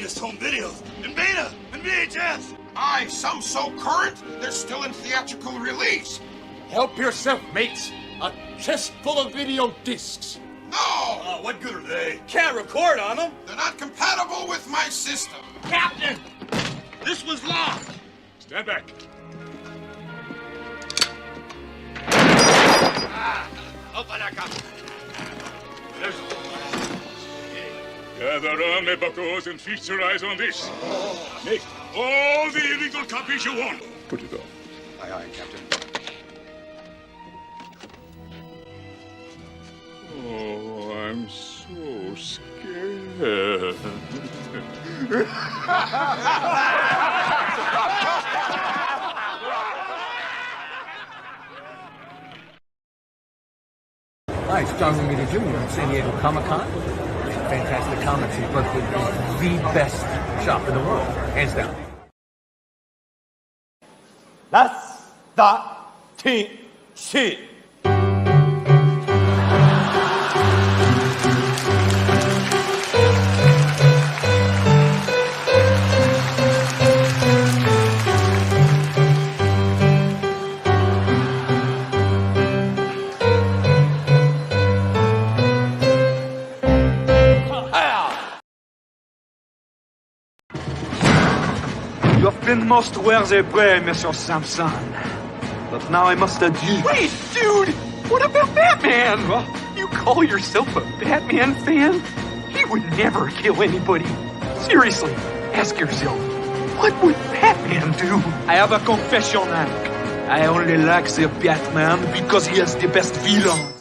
latest home videos in beta and VHS. Aye, some so current, they're still in theatrical release. Help yourself, mates. A chest full of video discs. No! What good are they? Can't record on them. They're not compatible with my system. Captain! This was locked! Stand back. Open that up. Gather on, me buckos, and feast your eyes on this. Make all the illegal copies you want. Put it on. Aye, aye, Captain. Oh, I'm so scared. Hi, it's John Romita Jr. at San Diego Comic-Con. Fantastic Comics. He's worked with the best shop in the world, hands down. T. You have been most worthy prey, Monsieur Samson. But now I must adieu. Wait, dude! What about Batman? You call yourself a Batman fan? He would never kill anybody. Seriously, ask yourself, what would Batman do? I have a confession, Hank. I only like the Batman because he has the best villains.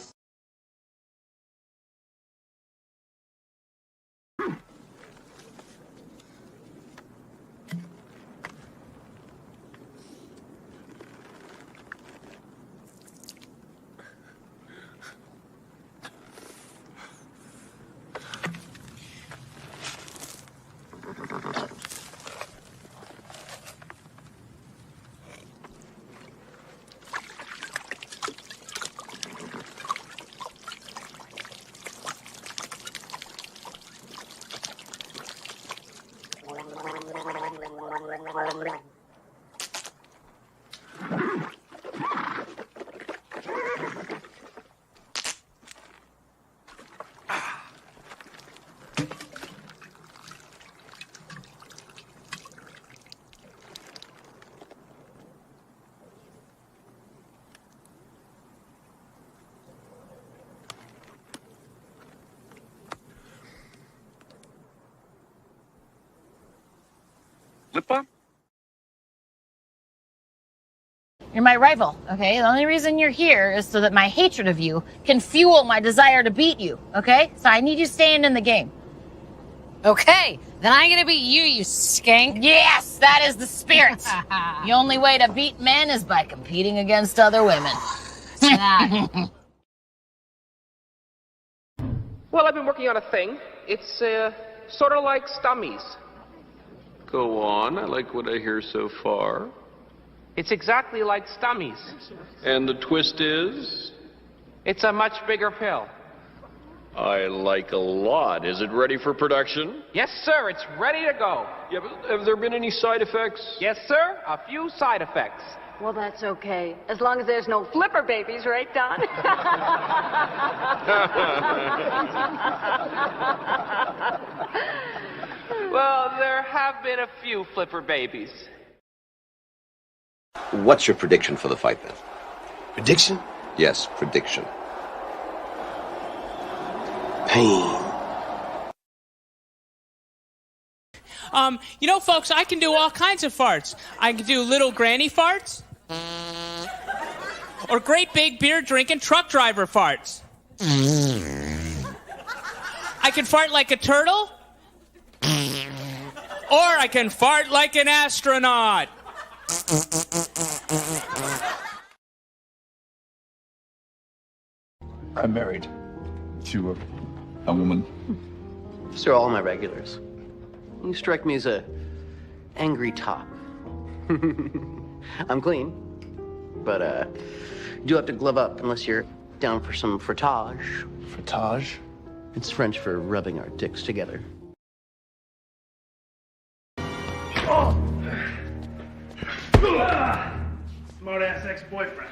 Lip balm? You're my rival, okay? The only reason you're here is so that my hatred of you can fuel my desire to beat you, okay? So I need you staying in the game. Okay, then I'm gonna beat you, you skank. Yes, that is the spirit. The only way to beat men is by competing against other women. Well, I've been working on a thing. It's sort of like Stummies. Go on. I like what I hear so far. It's exactly like Stummies. And the twist is? It's a much bigger pill. I like a lot. Is it ready for production? Yes, sir. It's ready to go. Yeah, but have there been any side effects? Yes, sir. A few side effects. Well, that's okay. As long as there's no flipper babies, right, Don? Well, there have been a few flipper babies. What's your prediction for the fight, then? Prediction? Yes, prediction. Pain. You know, folks, I can do all kinds of farts. I can do little granny farts. Or great big beer-drinking truck driver farts. I can fart like a turtle. Or I can fart like an astronaut. I'm married to a woman. These are all my regulars. You strike me as a angry top. I'm clean, but you do have to glove up unless you're down for some frottage. Frottage? It's French for rubbing our dicks together. smart-ass ex-boyfriend.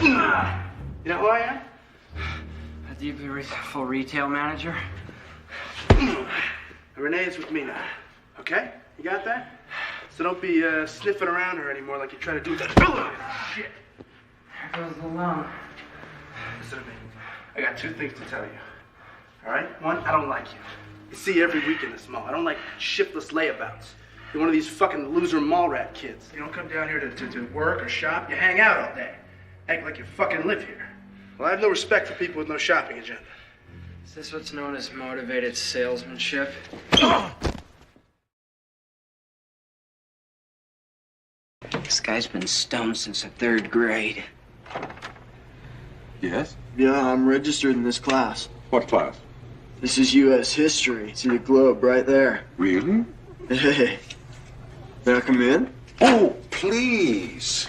You know who I am? A deeply full retail manager. Renee is with me now. Okay? You got that? So don't be sniffing around her anymore like you try to do with that. Shit. There goes the loan. Listen to me. I got two things to tell you. All right? One, I don't like you. You see you every week in this mall. I don't like shiftless layabouts. You're one of these fucking loser mall rat kids. You don't come down here to work or shop. You hang out all day. Act like you fucking live here. Well, I have no respect for people with no shopping agenda. Is this what's known as motivated salesmanship? This guy's been stoned since the 3rd grade. Yes? Yeah, I'm registered in this class. What class? This is U.S. history. See the globe right there. Really? Hey. May I come in? Oh, please.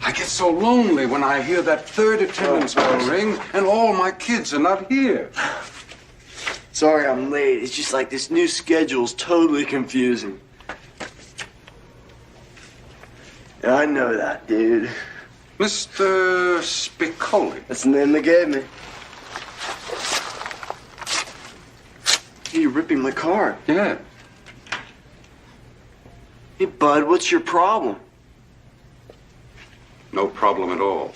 I get so lonely when I hear that 3rd attendance bell ring and all my kids are not here. Sorry I'm late. It's just like this new schedule's totally confusing. Yeah, I know that, dude. Mr. Spicoli. That's the name they gave me. You're ripping my car. Yeah. Hey, bud, what's your problem? No problem at all.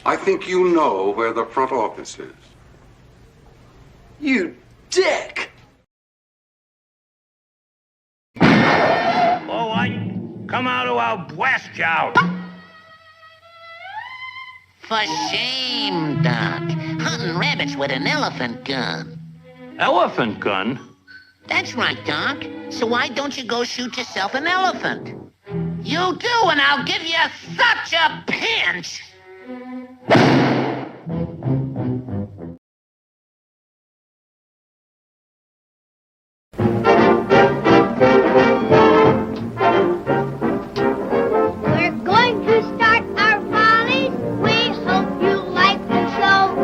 I think you know where the front office is. You dick! All right, come out or I'll blast you out. For shame, Doc. Hunting rabbits with an elephant gun. Elephant gun? That's right, Doc. So why don't you go shoot yourself an elephant? You do, and I'll give you such a pinch! We're going to start our volleys. We hope you like the show.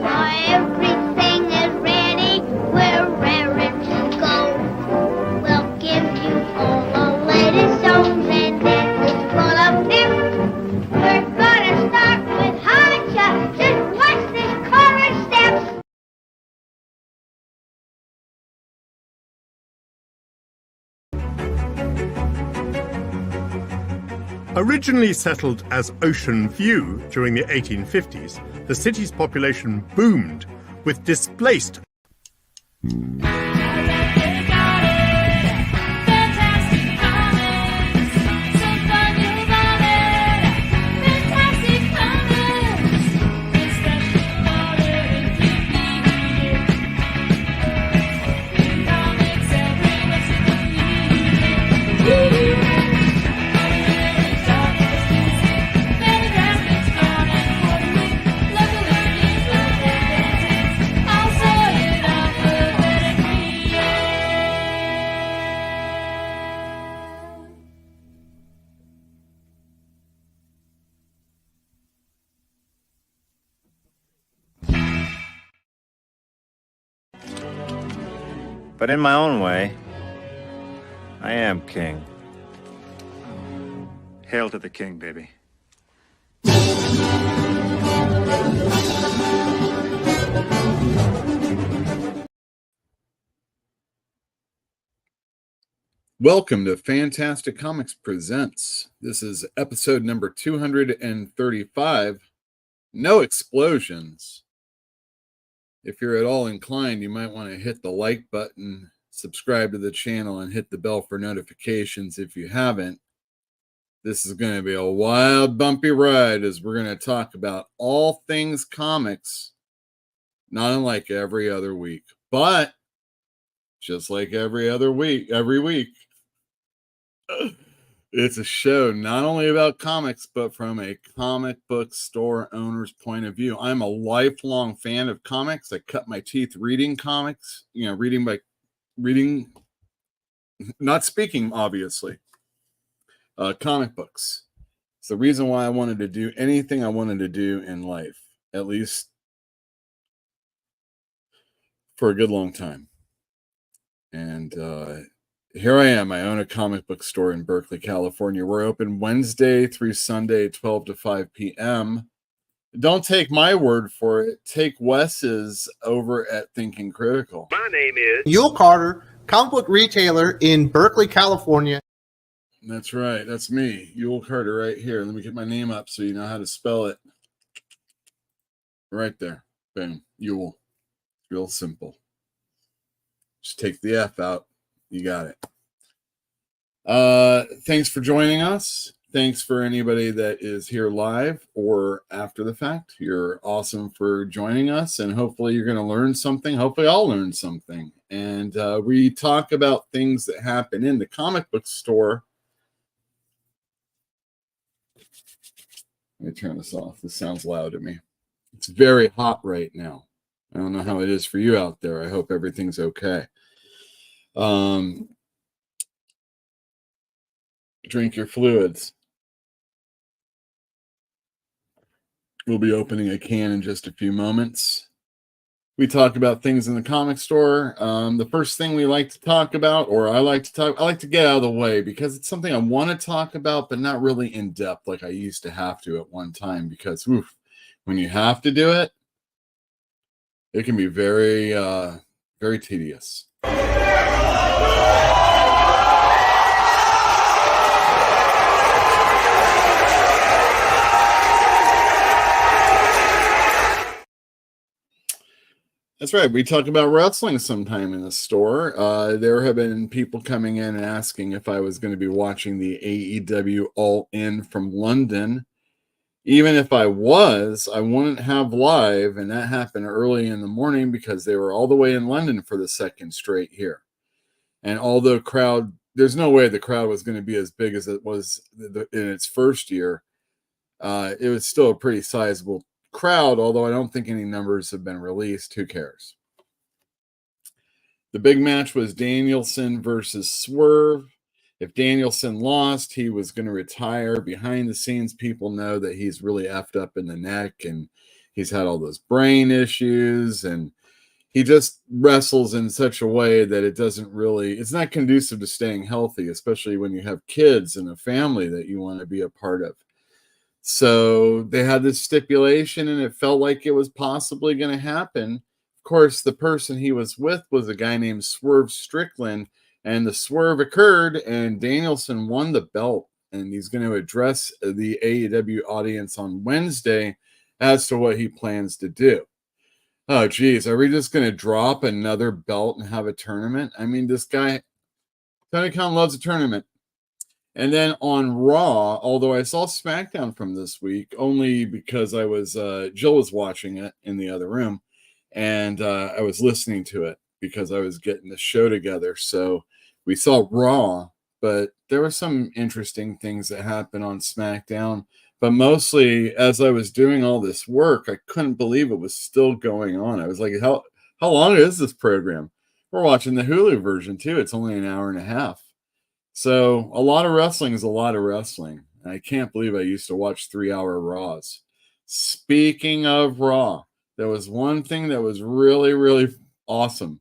Everything is ready. We're raring to go. We'll give you all the latest songs and dances full of pep. We're gonna start with high shots. Just watch this chorus steps. Originally settled as Ocean View during the 1850s, the city's population boomed with displaced But in my own way, I am king. Hail to the king, baby. Welcome to Fantastic Comics Presents. This is episode number 235. No explosions. If you're at all inclined, you might want to hit the like button, subscribe to the channel, and hit the bell for notifications if you haven't. This is going to be a wild, bumpy ride as we're going to talk about all things comics, not unlike every other week. But just like every week, it's a show not only about comics, but from a comic book store owner's point of view. I'm a lifelong fan of comics. I cut my teeth reading comics, reading, not speaking, obviously, comic books. It's the reason why I wanted to do anything I wanted to do in life, at least for a good long time. And here I am. I own a comic book store in Berkeley, California. We're open Wednesday through Sunday, 12 to 5 p.m. Don't take my word for it. Take Wes's over at Thinking Critical. My name is Yule Carter, comic book retailer in Berkeley, California. That's right. That's me, Yule Carter, right here. Let me get my name up so you know how to spell it. Right there. Boom. Yule. Real simple. Just take the F out. You got it. Thanks for joining us. Thanks for anybody that is here live or after the fact. You're awesome for joining us, and hopefully you're going to learn something. Hopefully I'll learn something. And we talk about things that happen in the comic book store. Let me turn this off. This sounds loud to me. It's very hot right now. I don't know how it is for you out there. I hope everything's okay. Drink your fluids. We'll be opening a can in just a few moments. We talk about things in the comic store. The first thing we like to talk about, or I like to get out of the way because it's something I want to talk about, but not really in depth like I used to have to at one time, because when you have to do it, it can be very, very tedious. That's right. We talk about wrestling sometime in the store. There have been people coming in and asking if I was going to be watching the AEW All In from London. Even if I was, I wouldn't have live, and that happened early in the morning because they were all the way in London for the second straight here. And although there's no way the crowd was going to be as big as it was in its first year, it was still a pretty sizable crowd, although I don't think any numbers have been released. Who cares? The big match was Danielson versus Swerve. If Danielson lost, he was going to retire. Behind the scenes, people know that he's really effed up in the neck, and he's had all those brain issues, and he just wrestles in such a way that it's not conducive to staying healthy, especially when you have kids and a family that you want to be a part of. So they had this stipulation, and it felt like it was possibly going to happen. Of course, the person he was with was a guy named Swerve Strickland, and the swerve occurred, and Danielson won the belt, and he's going to address the AEW audience on Wednesday as to what he plans to do. Oh, geez, are we just going to drop another belt and have a tournament? I mean, this guy, Tony Khan loves a tournament. And then on Raw, although I saw SmackDown from this week, only because Jill was watching it in the other room, and I was listening to it because I was getting the show together. So we saw Raw, but there were some interesting things that happened on SmackDown. But mostly, as I was doing all this work, I couldn't believe it was still going on. I was like, how long is this program? We're watching the Hulu version, too. It's only an hour and a half. So a lot of wrestling is a lot of wrestling. And I can't believe I used to watch 3-hour Raws. Speaking of Raw, there was one thing that was really, really awesome.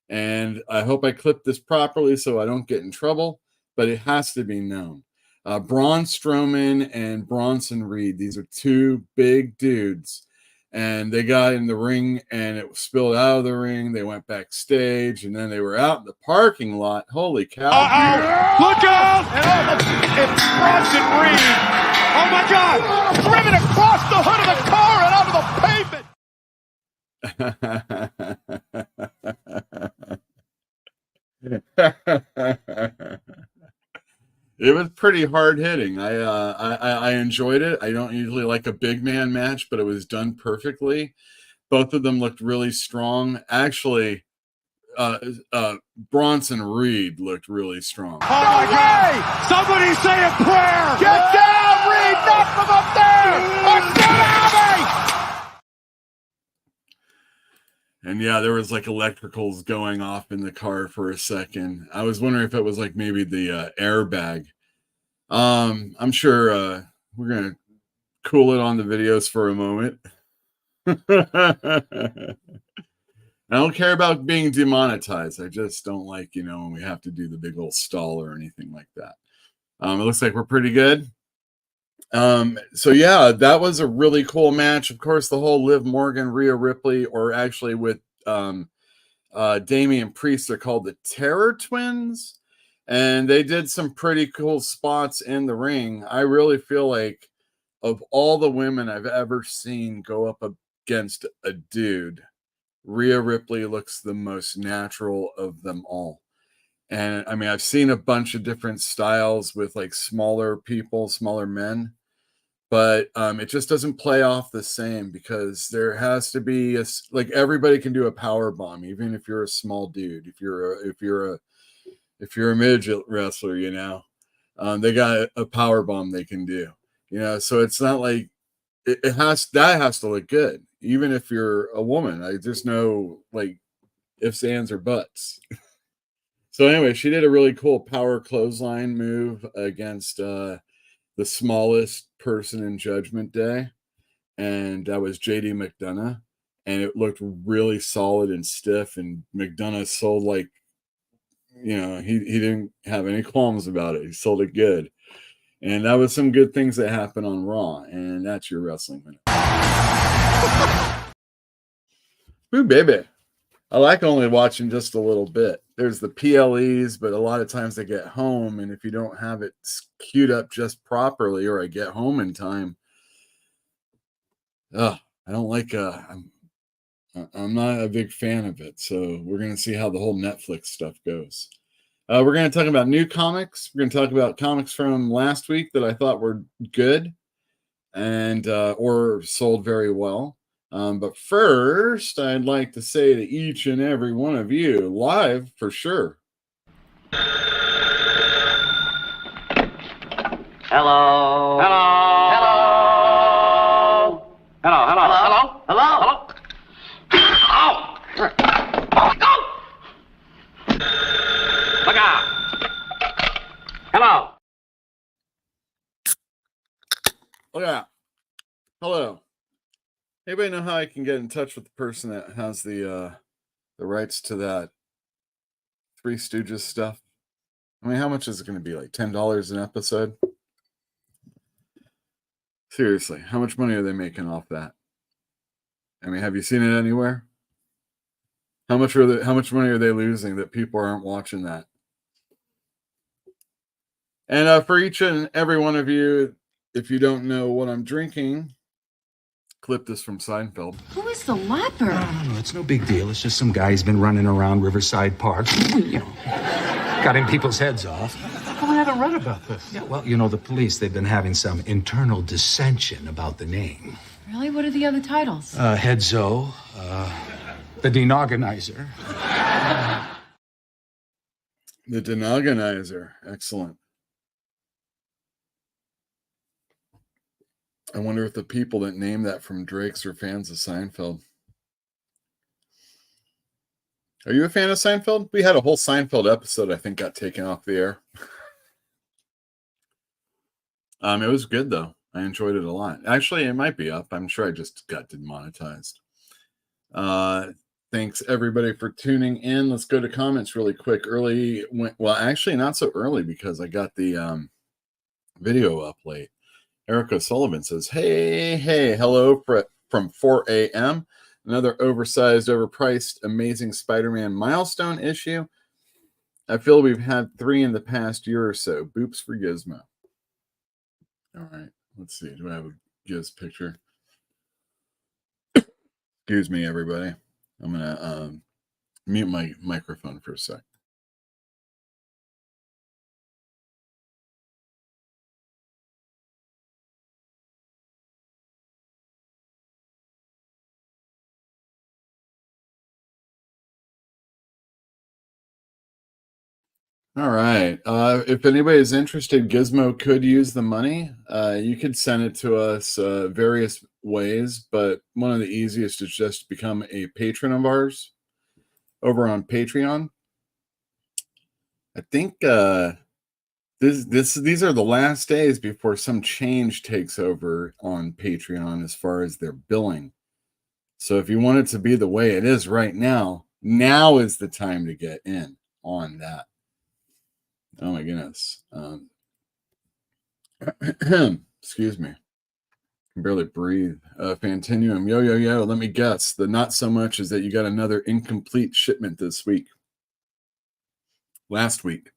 And I hope I clip this properly so I don't get in trouble, but it has to be known. Braun Strowman and Bronson Reed, these are two big dudes. And they got in the ring, and it spilled out of the ring. They went backstage, and then they were out in the parking lot. Holy cow. Look out! And it's Bronson Reed. Oh, my God! Driven across the hood of the car and onto the pavement. It was pretty hard hitting. I enjoyed it. I don't usually like a big man match, but it was done perfectly. Both of them looked really strong. Actually, Bronson Reed looked really strong. Oh my God! Somebody say a prayer! Get down, Reed! Knock from up there! A tsunami! And yeah, there was like electricals going off in the car for a second. I was wondering if it was like maybe the airbag. I'm sure we're going to cool it on the videos for a moment. I don't care about being demonetized. I just don't like, when we have to do the big old stall or anything like that. It looks like we're pretty good. So yeah, that was a really cool match. Of course, the whole Liv Morgan, Rhea Ripley, or actually with Damian Priest, they're called the Terror Twins, and they did some pretty cool spots in the ring. I really feel like of all the women I've ever seen go up against a dude, Rhea Ripley looks the most natural of them all. And I mean, I've seen a bunch of different styles with like smaller people, smaller men, but it just doesn't play off the same because there has to be like everybody can do a power bomb, even if you're a small dude. If you're a midget wrestler, they got a power bomb they can do. So it's not like that has to look good, even if you're a woman. I just know like ifs, ands, or buts. So anyway, she did a really cool power clothesline move against the smallest person in Judgment Day, and that was JD McDonough, and it looked really solid and stiff, and McDonough sold like, he didn't have any qualms about it. He sold it good. And that was some good things that happened on Raw, and that's your Wrestling Minute. Ooh, baby. I like only watching just a little bit. There's the PLEs, but a lot of times I get home, and if you don't have it queued up just properly, or I get home in time, I don't like. I'm not a big fan of it. So we're gonna see how the whole Netflix stuff goes. We're gonna talk about new comics. We're gonna talk about comics from last week that I thought were good and or sold very well. But first, I'd like to say to each and every one of you, live for sure. Hello. Hello. Hello. Hello. Hello. Hello. Hello. Hello. Oh. Go. Look out. Hello. Look out. Hello. Anybody know how I can get in touch with the person that has the rights to that Three Stooges stuff? I mean, how much is it going to be? Like $10 an episode? Seriously, how much money are they making off that? I mean, have you seen it anywhere? How much money are they losing that people aren't watching that? And for each and every one of you, if you don't know what I'm drinking, clip this from Seinfeld. Who is the leper? No, it's no big deal. It's just some guy who's been running around Riverside Park, cutting people's heads off. Oh, I haven't read about this. Yeah, well, the police, they've been having some internal dissension about the name. Really? What are the other titles? Headzo, the Denogonizer. The Denogonizer. Excellent. I wonder if the people that name that from Drake's are fans of Seinfeld. Are you a fan of Seinfeld? We had a whole Seinfeld episode, I think, got taken off the air. It was good, though. I enjoyed it a lot. Actually, it might be up. I'm sure I just got demonetized. Thanks, everybody, for tuning in. Let's go to comments really quick. Well, actually, not so early because I got the video up late. Erica Sullivan says, hey, hello from 4 a.m. Another oversized, overpriced, amazing Spider-Man milestone issue. I feel we've had 3 in the past year or so. Boops for Gizmo. All right, let's see. Do I have a Giz picture? Excuse me, everybody. I'm going to mute my microphone for a sec. All right. If anybody is interested, Gizmo could use the money. You could send it to us various ways, but one of the easiest is just become a patron of ours over on Patreon. I think these are the last days before some change takes over on Patreon as far as their billing. So if you want it to be the way it is right now, now is the time to get in on that. Oh my goodness. Excuse me. I can barely breathe. Fantinuum, yo. Let me guess. The not so much is that you got another incomplete shipment this week. Last week,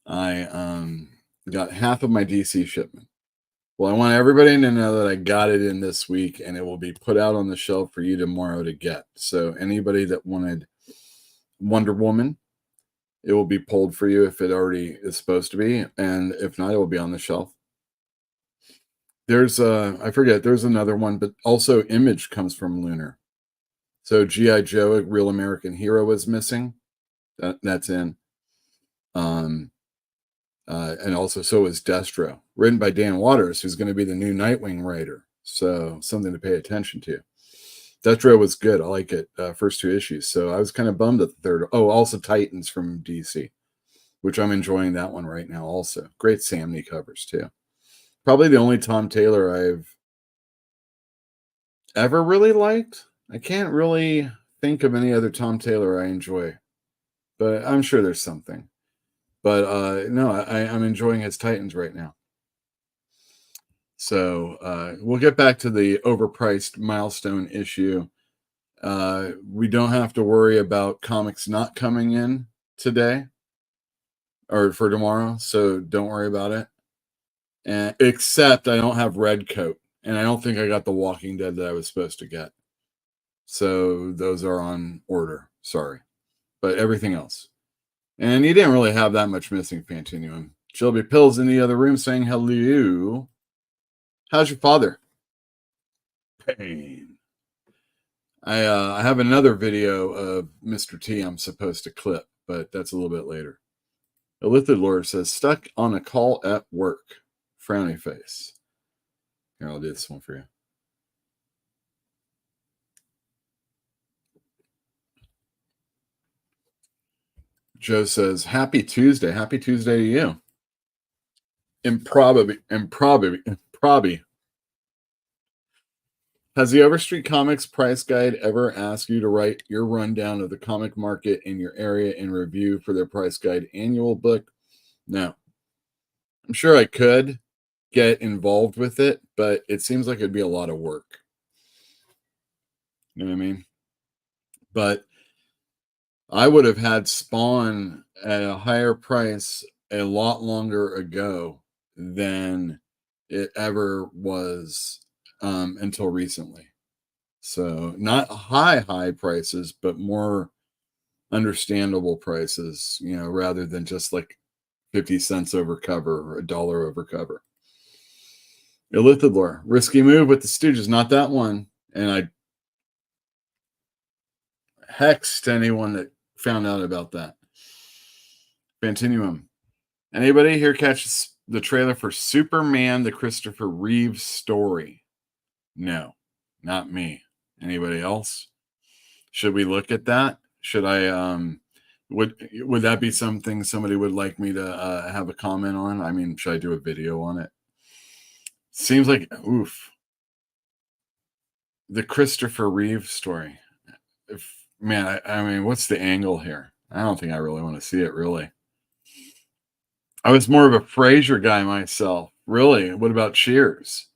I got half of my DC shipment. Well, I want everybody to know that I got it in this week, and it will be put out on the shelf for you tomorrow to get. So anybody that wanted Wonder Woman, it will be pulled for you if it already is supposed to be, and if not, it will be on the shelf. There's I forget, there's another one, but also Image comes from Lunar. So G.I. Joe, a Real American Hero, is missing. That's in. And also so is Destro, written by Dan Waters, who's going to be the new Nightwing writer. So something to pay attention to. Destro was good. I like it. First two issues. So I was kind of bummed at the third. Oh, also Titans from DC, which I'm enjoying that one right now also. Great Samney covers too. Probably the only Tom Taylor I've ever really liked. I can't really think of any other Tom Taylor I enjoy, but I'm sure there's something. But no, I'm enjoying his Titans right now. So we'll get back to the overpriced Milestone issue. We don't have to worry about comics not coming in today or for tomorrow, so don't worry about it. Except I don't have Red Coat, and I don't think I got The Walking Dead that I was supposed to get. So those are on order. Sorry. But everything else. And you didn't really have that much missing, Fantinuum. Shelby Pill's in the other room saying hello. How's your father? Pain. I have another video of Mr. T I'm supposed to clip, but that's a little bit later. Elithid Lord says, stuck on a call at work. Frowny face. Here, I'll do this one for you. Joe says, happy Tuesday. Happy Tuesday to you. Improbaby. Has the Overstreet Comics price guide ever asked you to write your rundown of the comic market in your area in review for their price guide annual book? No. I'm sure I could get involved with it, but it seems like it'd be a lot of work. You know what I mean? But I would have had Spawn at a higher price a lot longer ago than it ever was until recently. So not high prices, but more understandable prices, you know, rather than just like 50 cents over cover or $1 over cover. Elithidlor, risky move with the Stooges, not that one. And I hexed anyone that found out about that. Fantinuum. Anybody here catches the trailer for Superman, the Christopher Reeve story? No, not me. Anybody else? Should we look at that? Should I would that be something somebody would like me to have a comment on? I mean, should I do a video on it? Seems like oof. The Christopher Reeve story. Man, I mean, what's the angle here? I don't think I really want to see it, really. I was more of a Frasier guy myself. Really? What about Cheers?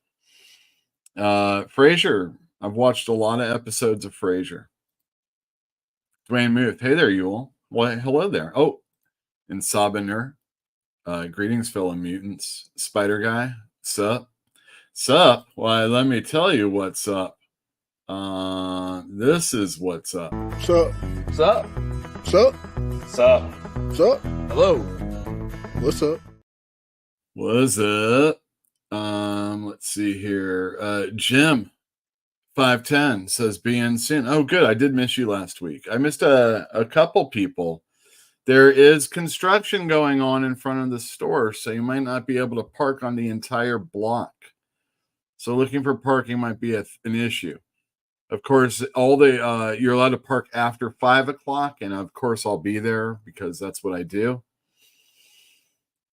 Frasier. I've watched a lot of episodes of Frasier. Dwayne Muth. Hey there, Yule. Well, hello there. Oh, and Sabaner. Greetings, fellow mutants. Spider Guy. Sup? Sup? Why, let me tell you what's up. This is what's up. Sup? Sup? Sup? Sup? Sup? Hello. What's up? What's up? Let's see here. Jim 510 says be in soon. Oh, good. I did miss you last week. I missed a couple people. There is construction going on in front of the store, so you might not be able to park on the entire block. So looking for parking might be an issue. Of course, you're allowed to park after 5 o'clock, and of course I'll be there because that's what I do.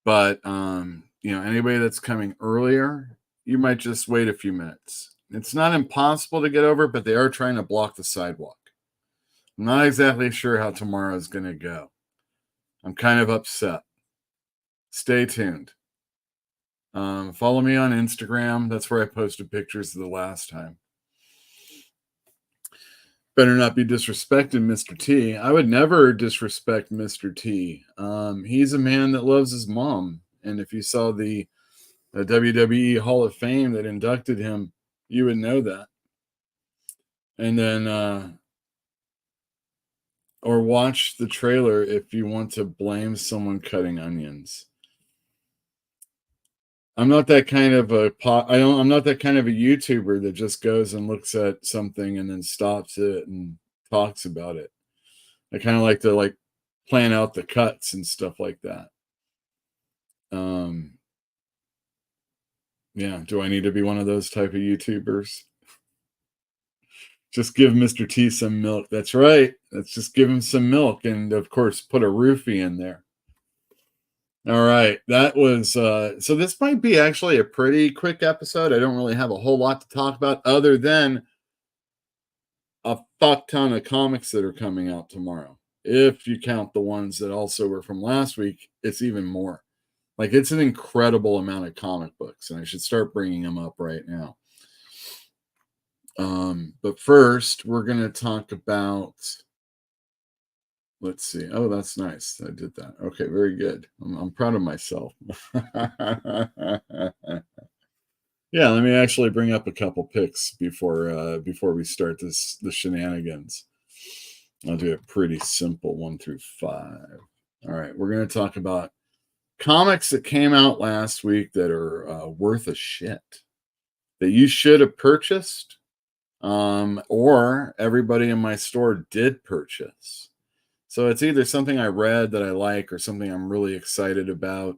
But you know, anybody that's coming earlier, you might just wait a few minutes. It's not impossible to get over, but they are trying to block the sidewalk. I'm not exactly sure how tomorrow is going to go. I'm kind of upset. Stay tuned. Follow me on Instagram. That's where I posted pictures of the last time. Better not be disrespecting Mr. T. I would never disrespect Mr. T. He's a man that loves his mom. And if you saw the WWE Hall of Fame that inducted him, you would know that. And then, or watch the trailer if you want to blame someone cutting onions. I'm not that kind of I'm not that kind of a YouTuber that just goes and looks at something and then stops it and talks about it. I kind of like to plan out the cuts and stuff like that. Yeah, do I need to be one of those type of YouTubers? Just give Mr. T some milk. That's right. Let's just give him some milk and, of course, put a roofie in there. All right, that was so this might be actually a pretty quick episode. I don't really have a whole lot to talk about other than a fuck ton of comics that are coming out tomorrow. If you count the ones that also were from last week, it's even more. Like, it's an incredible amount of comic books, and I should start bringing them up right now. But first, we're going to talk about... Let's see. Oh, that's nice. I did that. Okay, very good. I'm proud of myself. Yeah, let me actually bring up a couple picks before we start the shenanigans. I'll do it pretty simple, 1 through 5. All right, we're going to talk about comics that came out last week that are worth a shit, that you should have purchased, or everybody in my store did purchase. So it's either something I read that I like or something I'm really excited about,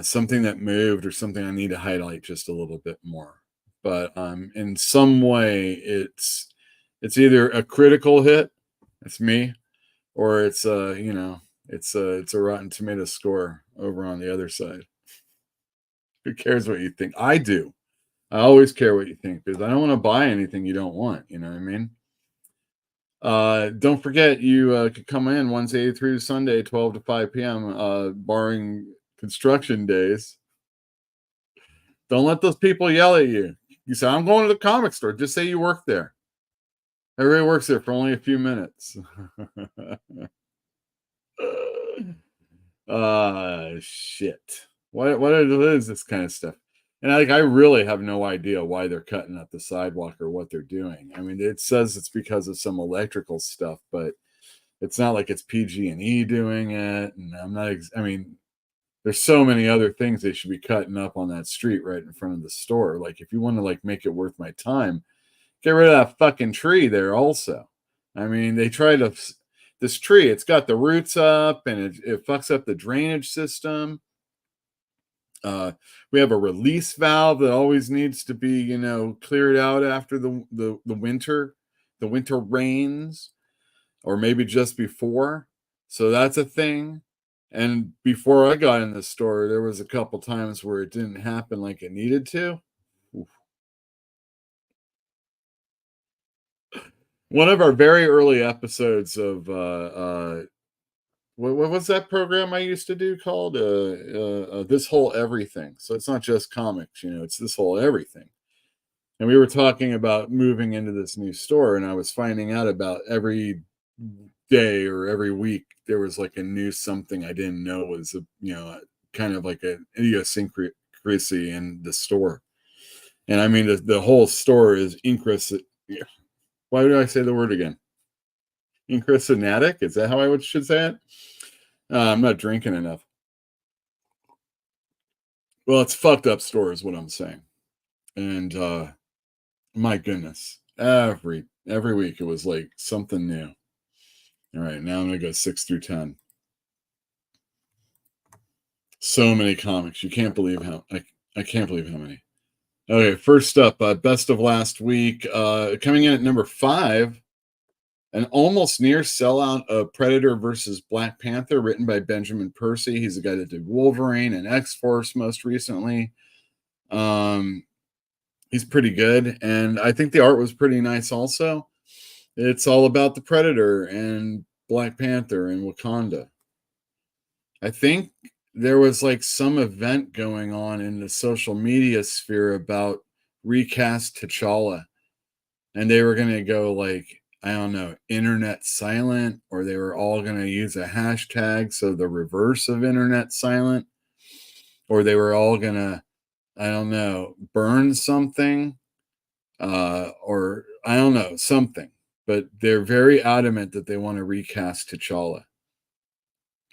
something that moved or something I need to highlight just a little bit more. But in some way, it's either a critical hit, that's me, or it's it's a Rotten Tomato score over on the other side. Who cares what you think? I do. I always care what you think because I don't want to buy anything you don't want. You know what I mean? Don't forget, you could come in Wednesday through Sunday, 12 to 5 p.m., barring construction days. Don't let those people yell at you. You say, I'm going to the comic store. Just say you work there. Everybody works there for only a few minutes. Shit. What is this kind of stuff? And I really have no idea why they're cutting up the sidewalk or what they're doing. I mean, it says it's because of some electrical stuff, but it's not like it's PG&E doing it. And I mean, there's so many other things they should be cutting up on that street right in front of the store. Like, if you want to make it worth my time, get rid of that fucking tree there also. I mean, they try to, this tree, it's got the roots up and it fucks up the drainage system. We have a release valve that always needs to be, cleared out after the winter rains, or maybe just before. So that's a thing. And before I got in the store, there was a couple times where it didn't happen like it needed to. Oof. One of our very early episodes of what was that program I used to do called This Whole Everything? So it's not just comics, it's This Whole Everything. And we were talking about moving into this new store, and I was finding out about every day or every week there was like a new something I didn't know was kind of like an idiosyncrasy in the store. And I mean the whole store is why did I say the word again? Incrustinatic? Is that how I should say it? I'm not drinking enough. Well, it's fucked up store is what I'm saying. And my goodness, every week it was like something new. All right, now I'm going to go 6 through 10. So many comics. You can't believe how I can't believe how many. Okay, first up, best of last week. Coming in at number 5, an almost near sellout of Predator versus Black Panther, written by Benjamin Percy. He's the guy that did Wolverine and X-Force most recently. He's pretty good, and I think the art was pretty nice also. It's all about the Predator and Black Panther and Wakanda. I think there was like some event going on in the social media sphere about recast T'Challa, and they were going to go like, I don't know, internet silent, or they were all going to use a hashtag, so the reverse of internet silent, or they were all going to, I don't know, burn something, or I don't know, something. But they're very adamant that they want to recast T'Challa.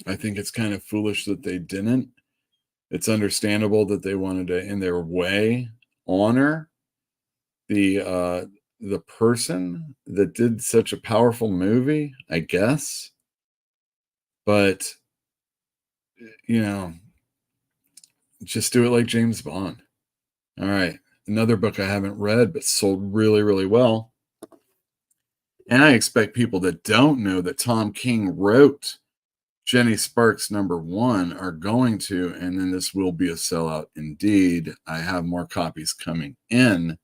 I think it's kind of foolish that they didn't. It's understandable that they wanted to, in their way, honor the person that did such a powerful movie, I guess. But, you know, just do it like James Bond. All right. Another book I haven't read, but sold really, really well. And I expect people that don't know that Tom King wrote Jenny Sparks #1 are going to, and then this will be a sellout indeed. I have more copies coming in.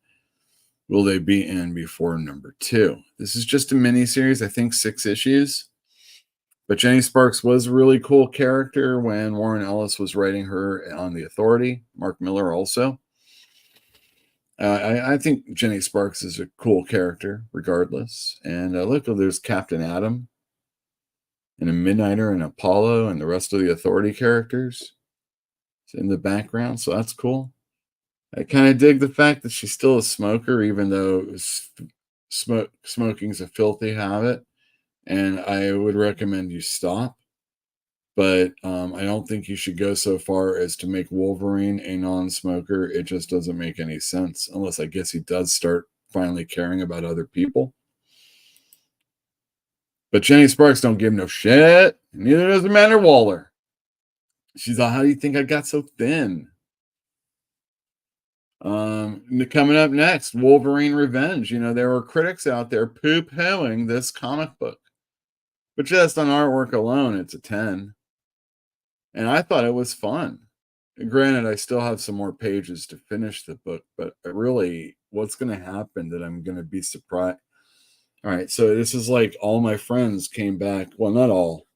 Will they be in before #2? This is just a mini series, I think 6 issues. But Jenny Sparks was a really cool character when Warren Ellis was writing her on The Authority. Mark Miller also. I think Jenny Sparks is a cool character, regardless. And look, there's Captain Atom, and a Midnighter, and Apollo, and the rest of the Authority characters in the background. So that's cool. I kind of dig the fact that she's still a smoker, even though smoking's a filthy habit, and I would recommend you stop. But I don't think you should go so far as to make Wolverine a non-smoker. It just doesn't make any sense, unless I guess he does start finally caring about other people. But Jenny Sparks don't give no shit. Neither does Amanda Waller. She's like, how do you think I got so thin? Coming up next, Wolverine Revenge. You know, there were critics out there poo-pooing this comic book. But just on artwork alone, it's a 10. And I thought it was fun. Granted, I still have some more pages to finish the book, but really, what's going to happen that I'm going to be surprised? All right, so this is like all my friends came back. Well, not all.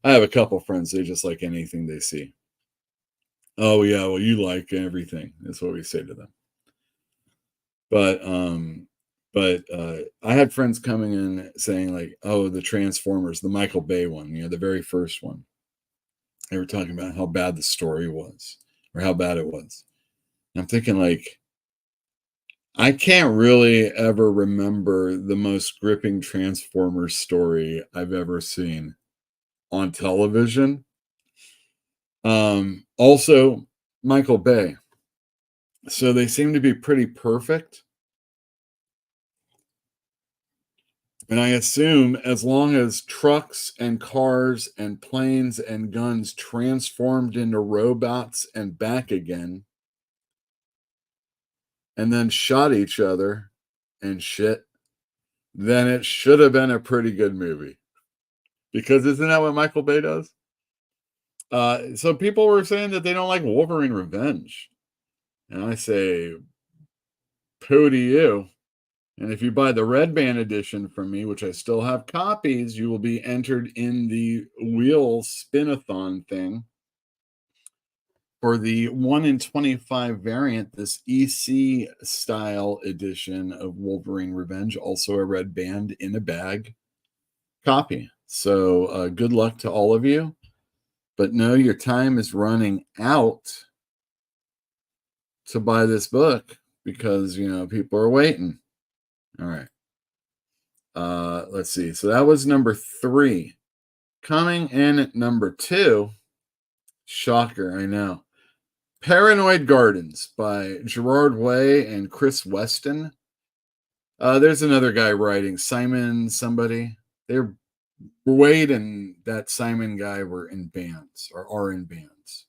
I have a couple friends. They just like anything they see. Oh, yeah, well, you like everything. That's what we say to them. But I had friends coming in saying like, oh, the Transformers, the Michael Bay one, you know, the very first one. They were talking about how bad the story was, or how bad it was. And I'm thinking like, I can't really ever remember the most gripping Transformers story I've ever seen on television. Also, Michael Bay. So they seem to be pretty perfect. And I assume as long as trucks and cars and planes and guns transformed into robots and back again, and then shot each other and shit, then it should have been a pretty good movie. Because isn't that what Michael Bay does? So people were saying that they don't like Wolverine Revenge. And I say, poo to you. And if you buy the Red Band edition from me, which I still have copies, you will be entered in the wheel spin-a-thon thing for the 1 in 25 variant, this EC style edition of Wolverine Revenge, also a Red Band in a bag copy. So good luck to all of you. But no, your time is running out to buy this book because, you know, people are waiting. All right. Let's see. So that was #3. Coming in at #2. Shocker, I know. Paranoid Gardens by Gerard Way and Chris Weston. There's another guy writing, Simon somebody. They're Wade and that Simon guy were in bands, or are in bands.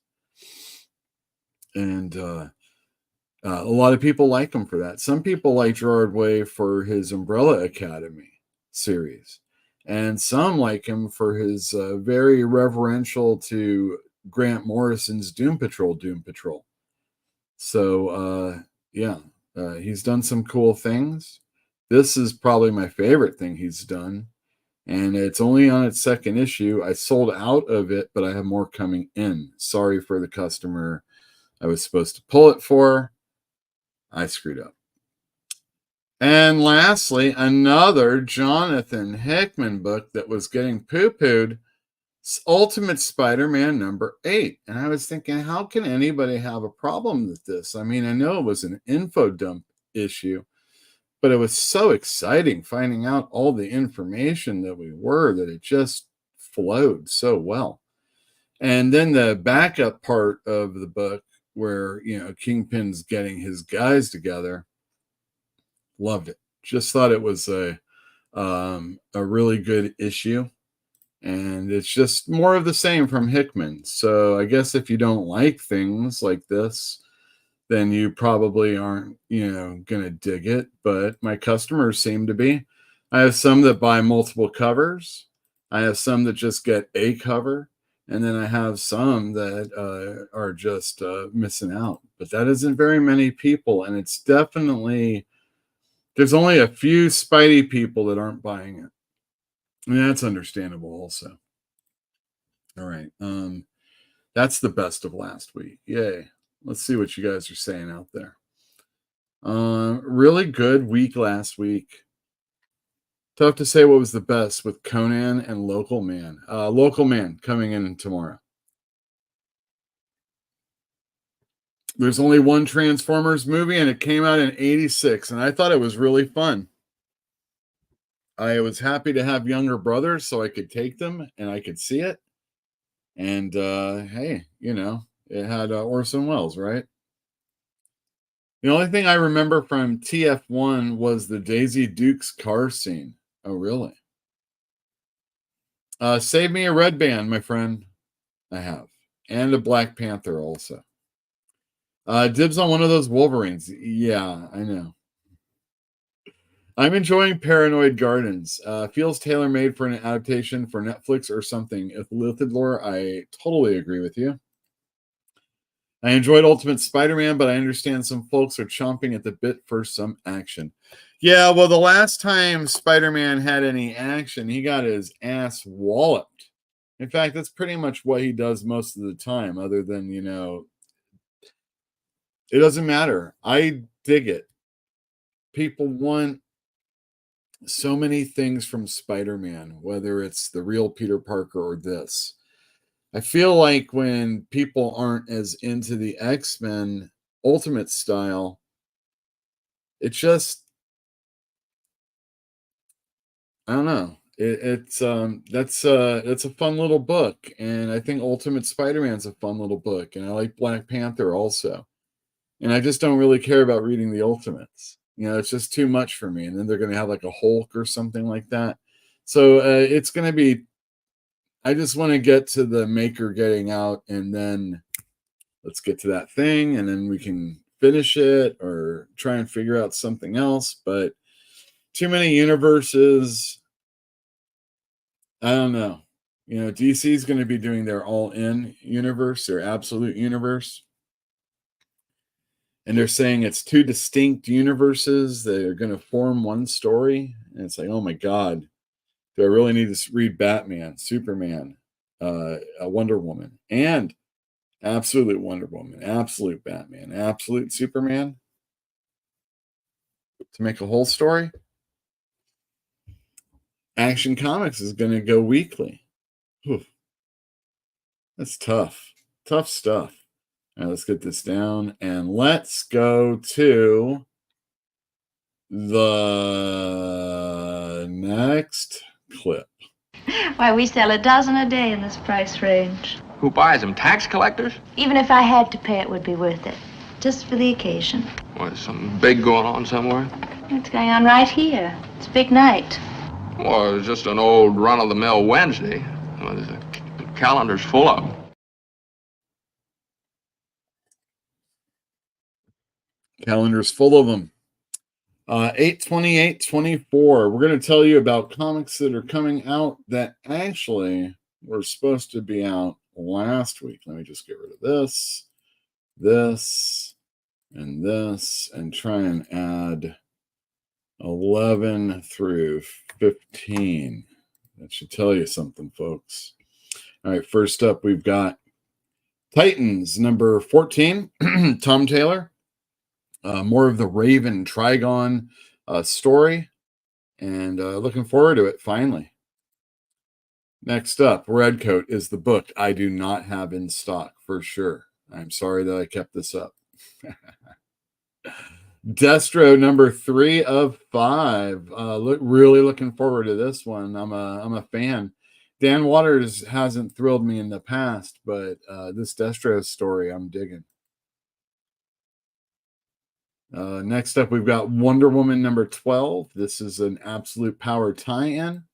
And a lot of people like him for that. Some people like Gerard Way for his Umbrella Academy series. And some like him for his very reverential to Grant Morrison's Doom Patrol. So, yeah, He's done some cool things. This is probably my favorite thing he's done. And it's only on its second issue. I sold out of it, but I have more coming in. Sorry for the customer I was supposed to pull it for. I screwed up. And lastly, another Jonathan Hickman book that was getting poo-pooed, Ultimate Spider-Man #8. And I was thinking, how can anybody have a problem with this? I mean, I know it was an info dump issue, but it was so exciting finding out all the information that it just flowed so well. And then the backup part of the book where, Kingpin's getting his guys together, loved it. Just thought it was a really good issue. And it's just more of the same from Hickman. So I guess if you don't like things like this, then you probably aren't, going to dig it. But my customers seem to be. I have some that buy multiple covers. I have some that just get a cover. And then I have some that are just missing out. But that isn't very many people. And it's definitely, there's only a few Spidey people that aren't buying it. And that's understandable also. All right. That's the best of last week. Yay. Let's see what you guys are saying out there. Really good week last week. Tough to say what was the best with Conan and Local Man. Local Man coming in tomorrow. There's only one Transformers movie, and it came out in '86, and I thought it was really fun. I was happy to have younger brothers so I could take them and I could see it. And hey, it had Orson Welles, right? The only thing I remember from TF1 was the Daisy Dukes car scene. Oh, really? Save me a Red Band, my friend. I have. And a Black Panther also. Dibs on one of those Wolverines. Yeah, I know. I'm enjoying Paranoid Gardens. Feels tailor-made for an adaptation for Netflix or something. If Lithid lore, I totally agree with you. I enjoyed Ultimate Spider-Man, but I understand some folks are chomping at the bit for some action. Yeah, well, the last time Spider-Man had any action, he got his ass walloped. In fact, that's pretty much what he does most of the time, other than, it doesn't matter. I dig it. People want so many things from Spider-Man, whether it's the real Peter Parker or this. I feel like when people aren't as into the X-Men Ultimate style, it just, I don't know. That's a fun little book, and I think Ultimate Spider-Man's a fun little book, and I like Black Panther also. And I just don't really care about reading the Ultimates. It's just too much for me. And then they're going to have like a Hulk or something like that. So it's going to be, I just want to get to the Maker getting out, and then let's get to that thing, and then we can finish it or try and figure out something else. But too many universes. I don't know. DC is going to be doing their all-in universe, their absolute universe. And they're saying it's two distinct universes that are going to form one story. And it's like, oh my God, do I really need to read Batman, Superman, Wonder Woman, and absolute Wonder Woman, absolute Batman, absolute Superman to make a whole story? Action Comics is going to go weekly. Whew. That's tough. Tough stuff. All right, let's get this down and let's go to the next clip. Why, we sell a dozen a day in this price range. Who buys them? Tax collectors? Even if I had to pay, it would be worth it. Just for the occasion. What, is something big going on somewhere? What's going on right here? It's a big night. Well, it's just an old run-of-the-mill Wednesday. Well, the calendar's full of them. Calendar's full of them. 8/28/24. We're going to tell you about comics that are coming out that actually were supposed to be out last week. Let me just get rid of this, and this, and try and add 11 through 15. That should tell you something, folks. All right, first up, we've got Titans, number 14, Tom Taylor. More of the Raven Trigon story, and looking forward to it, finally. Next up, Redcoat is the book I do not have in stock, for sure. I'm sorry that I kept this up. Destro, number 3 of 5. Really looking forward to this one. I'm a fan. Dan Waters hasn't thrilled me in the past, but this Destro story I'm digging. Next up, we've got Wonder Woman number 12. This is an Absolute Power tie-in,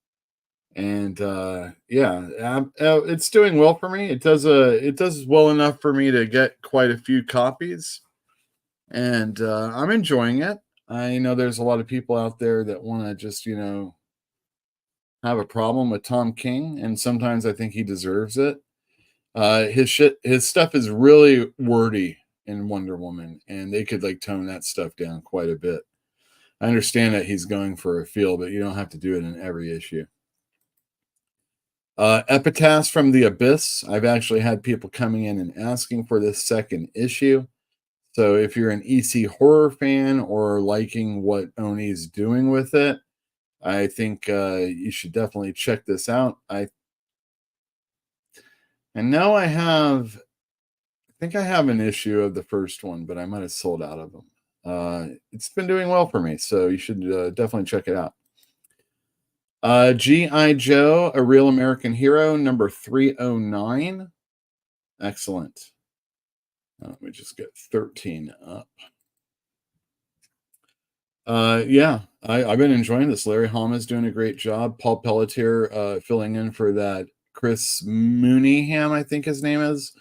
and it's doing well for me. It does well enough for me to get quite a few copies, and I'm enjoying it. I know there's a lot of people out there that want to just have a problem with Tom King, and sometimes I think he deserves it. His stuff is really wordy in Wonder Woman, and they could tone that stuff down quite a bit. I understand that he's going for a feel, but you don't have to do it in every issue. Epitaphs from the Abyss. I've actually had people coming in and asking for this second issue. So if you're an EC horror fan or liking what Oni's doing with it, I think you should definitely check this out. I think I have an issue of the first one, but I might have sold out of them. It's been doing well for me, so you should definitely check it out. G.I. Joe, A Real American Hero, number 309. Excellent. Let me just get 13 up. I've been enjoying this. Larry Hama's doing a great job. Paul Pelletier filling in for that Chris Mooneyham, I think his name is,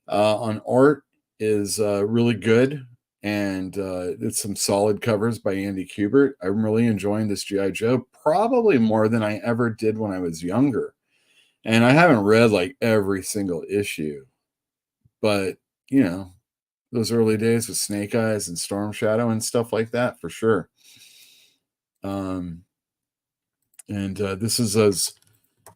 on art is really good. And it's some solid covers by Andy Kubert. I'm really enjoying this G.I. Joe, probably more than I ever did when I was younger. And I haven't read every single issue, but those early days with Snake Eyes and Storm Shadow and stuff like that, for sure. This is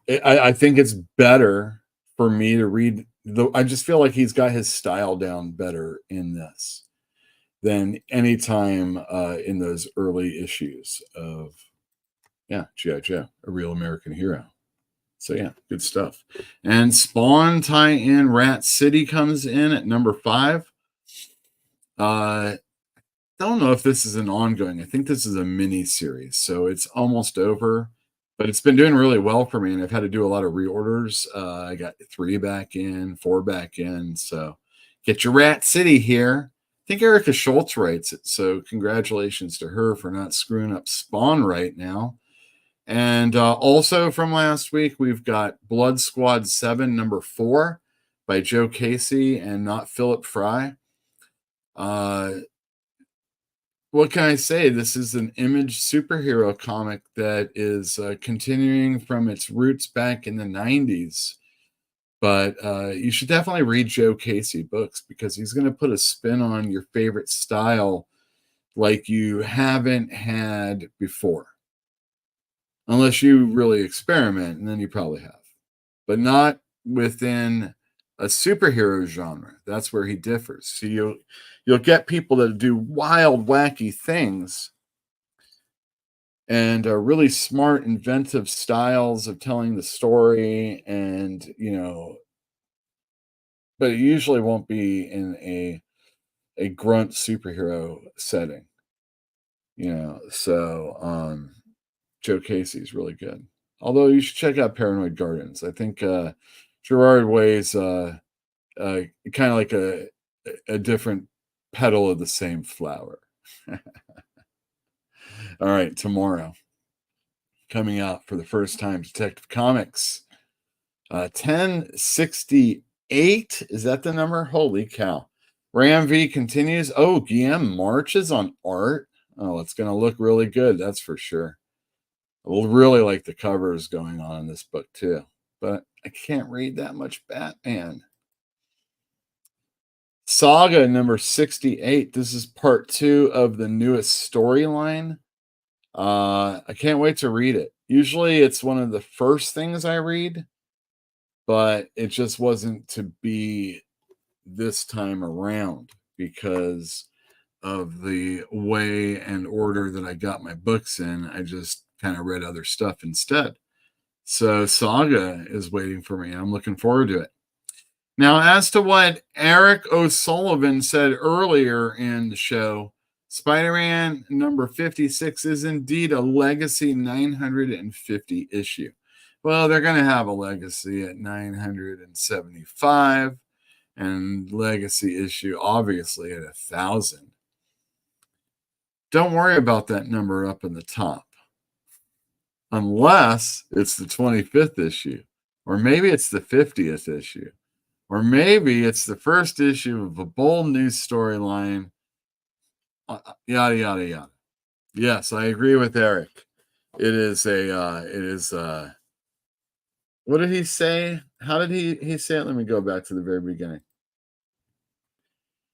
I think it's better for me to read. I just feel like he's got his style down better in this than any time in those early issues of G.I. Joe, A Real American Hero. So good stuff. And Spawn tie-in Rat City comes in at number 5. I don't know if this is an ongoing. I think this is a mini series, so it's almost over, but it's been doing really well for me, and I've had to do a lot of reorders. I got 3 back in, 4 back in, so get your Rat City here. I think Erica Schultz writes it, so congratulations to her for not screwing up Spawn right now. And also from last week, we've got Blood Squad 7, number 4 by Joe Casey and not Philip Fry. What can I say? This is an Image superhero comic that is continuing from its roots back in the 90s. But you should definitely read Joe Casey books because he's going to put a spin on your favorite style like you haven't had before. Unless you really experiment, and then you probably have. But not within a superhero genre. That's where he differs. So you'll get people that do wild, wacky things and really smart, inventive styles of telling the story, and but it usually won't be in a grunt superhero setting. Joe Casey's really good. Although you should check out Paranoid Gardens. I think Gerard Way's kind of like a different petal of the same flower. All right, tomorrow, coming out for the first time, Detective Comics 1068. Is that the number? Holy cow. Ram V continues. Oh, Guillaume marches on art. Oh, it's going to look really good. That's for sure. I really like the covers going on in this book too, but I can't read that much Batman. Saga number 68. This is part 2 of the newest storyline. I can't wait to read it. Usually it's one of the first things I read, but it just wasn't to be this time around because of the way and order that I got my books in. I just kind of read other stuff instead. So Saga is waiting for me. I'm looking forward to it. Now, as to what Eric O'Sullivan said earlier in the show, Spider-Man number 56 is indeed a Legacy 950 issue. Well, they're going to have a Legacy at 975 and Legacy issue, obviously, at 1,000. Don't worry about that number up in the top. Unless it's the 25th issue, or maybe it's the 50th issue, or maybe it's the first issue of a bold new storyline, yada, yada, yada. Yes, I agree with Eric. It is what did he say? How did he say it? Let me go back to the very beginning.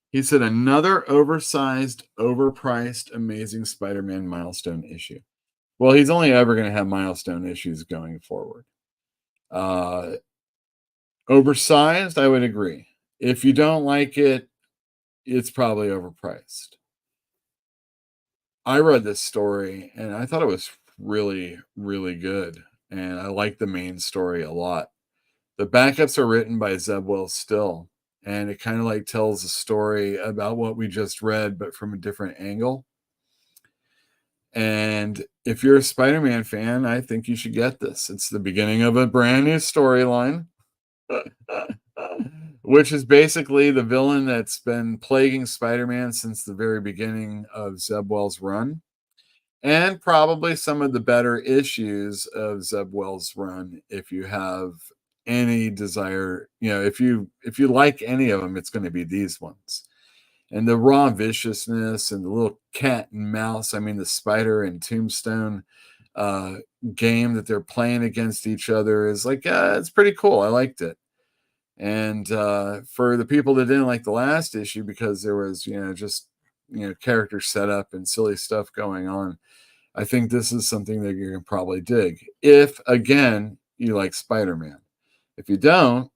He said another oversized, overpriced, Amazing Spider-Man milestone issue. Well, he's only ever going to have milestone issues going forward. Oversized, I would agree. If you don't like it, it's probably overpriced. I read this story and I thought it was really, really good. And I like the main story a lot. The backups are written by Zeb Wells Still. And it kind of like tells a story about what we just read, but from a different angle. And if you're a Spider-Man fan, I think you should get this. It's the beginning of a brand new storyline, which is basically the villain that's been plaguing Spider-Man since the very beginning of Zeb Wells' run. And probably some of the better issues of Zeb Wells' run, if you have any desire, if you like any of them, it's going to be these ones. And the raw viciousness and the little cat and mouse, I mean, the Spider and Tombstone game that they're playing against each other is like, it's pretty cool. I liked it. And for the people that didn't like the last issue because there was, character setup and silly stuff going on, I think this is something that you can probably dig. If, again, you like Spider-Man. If you don't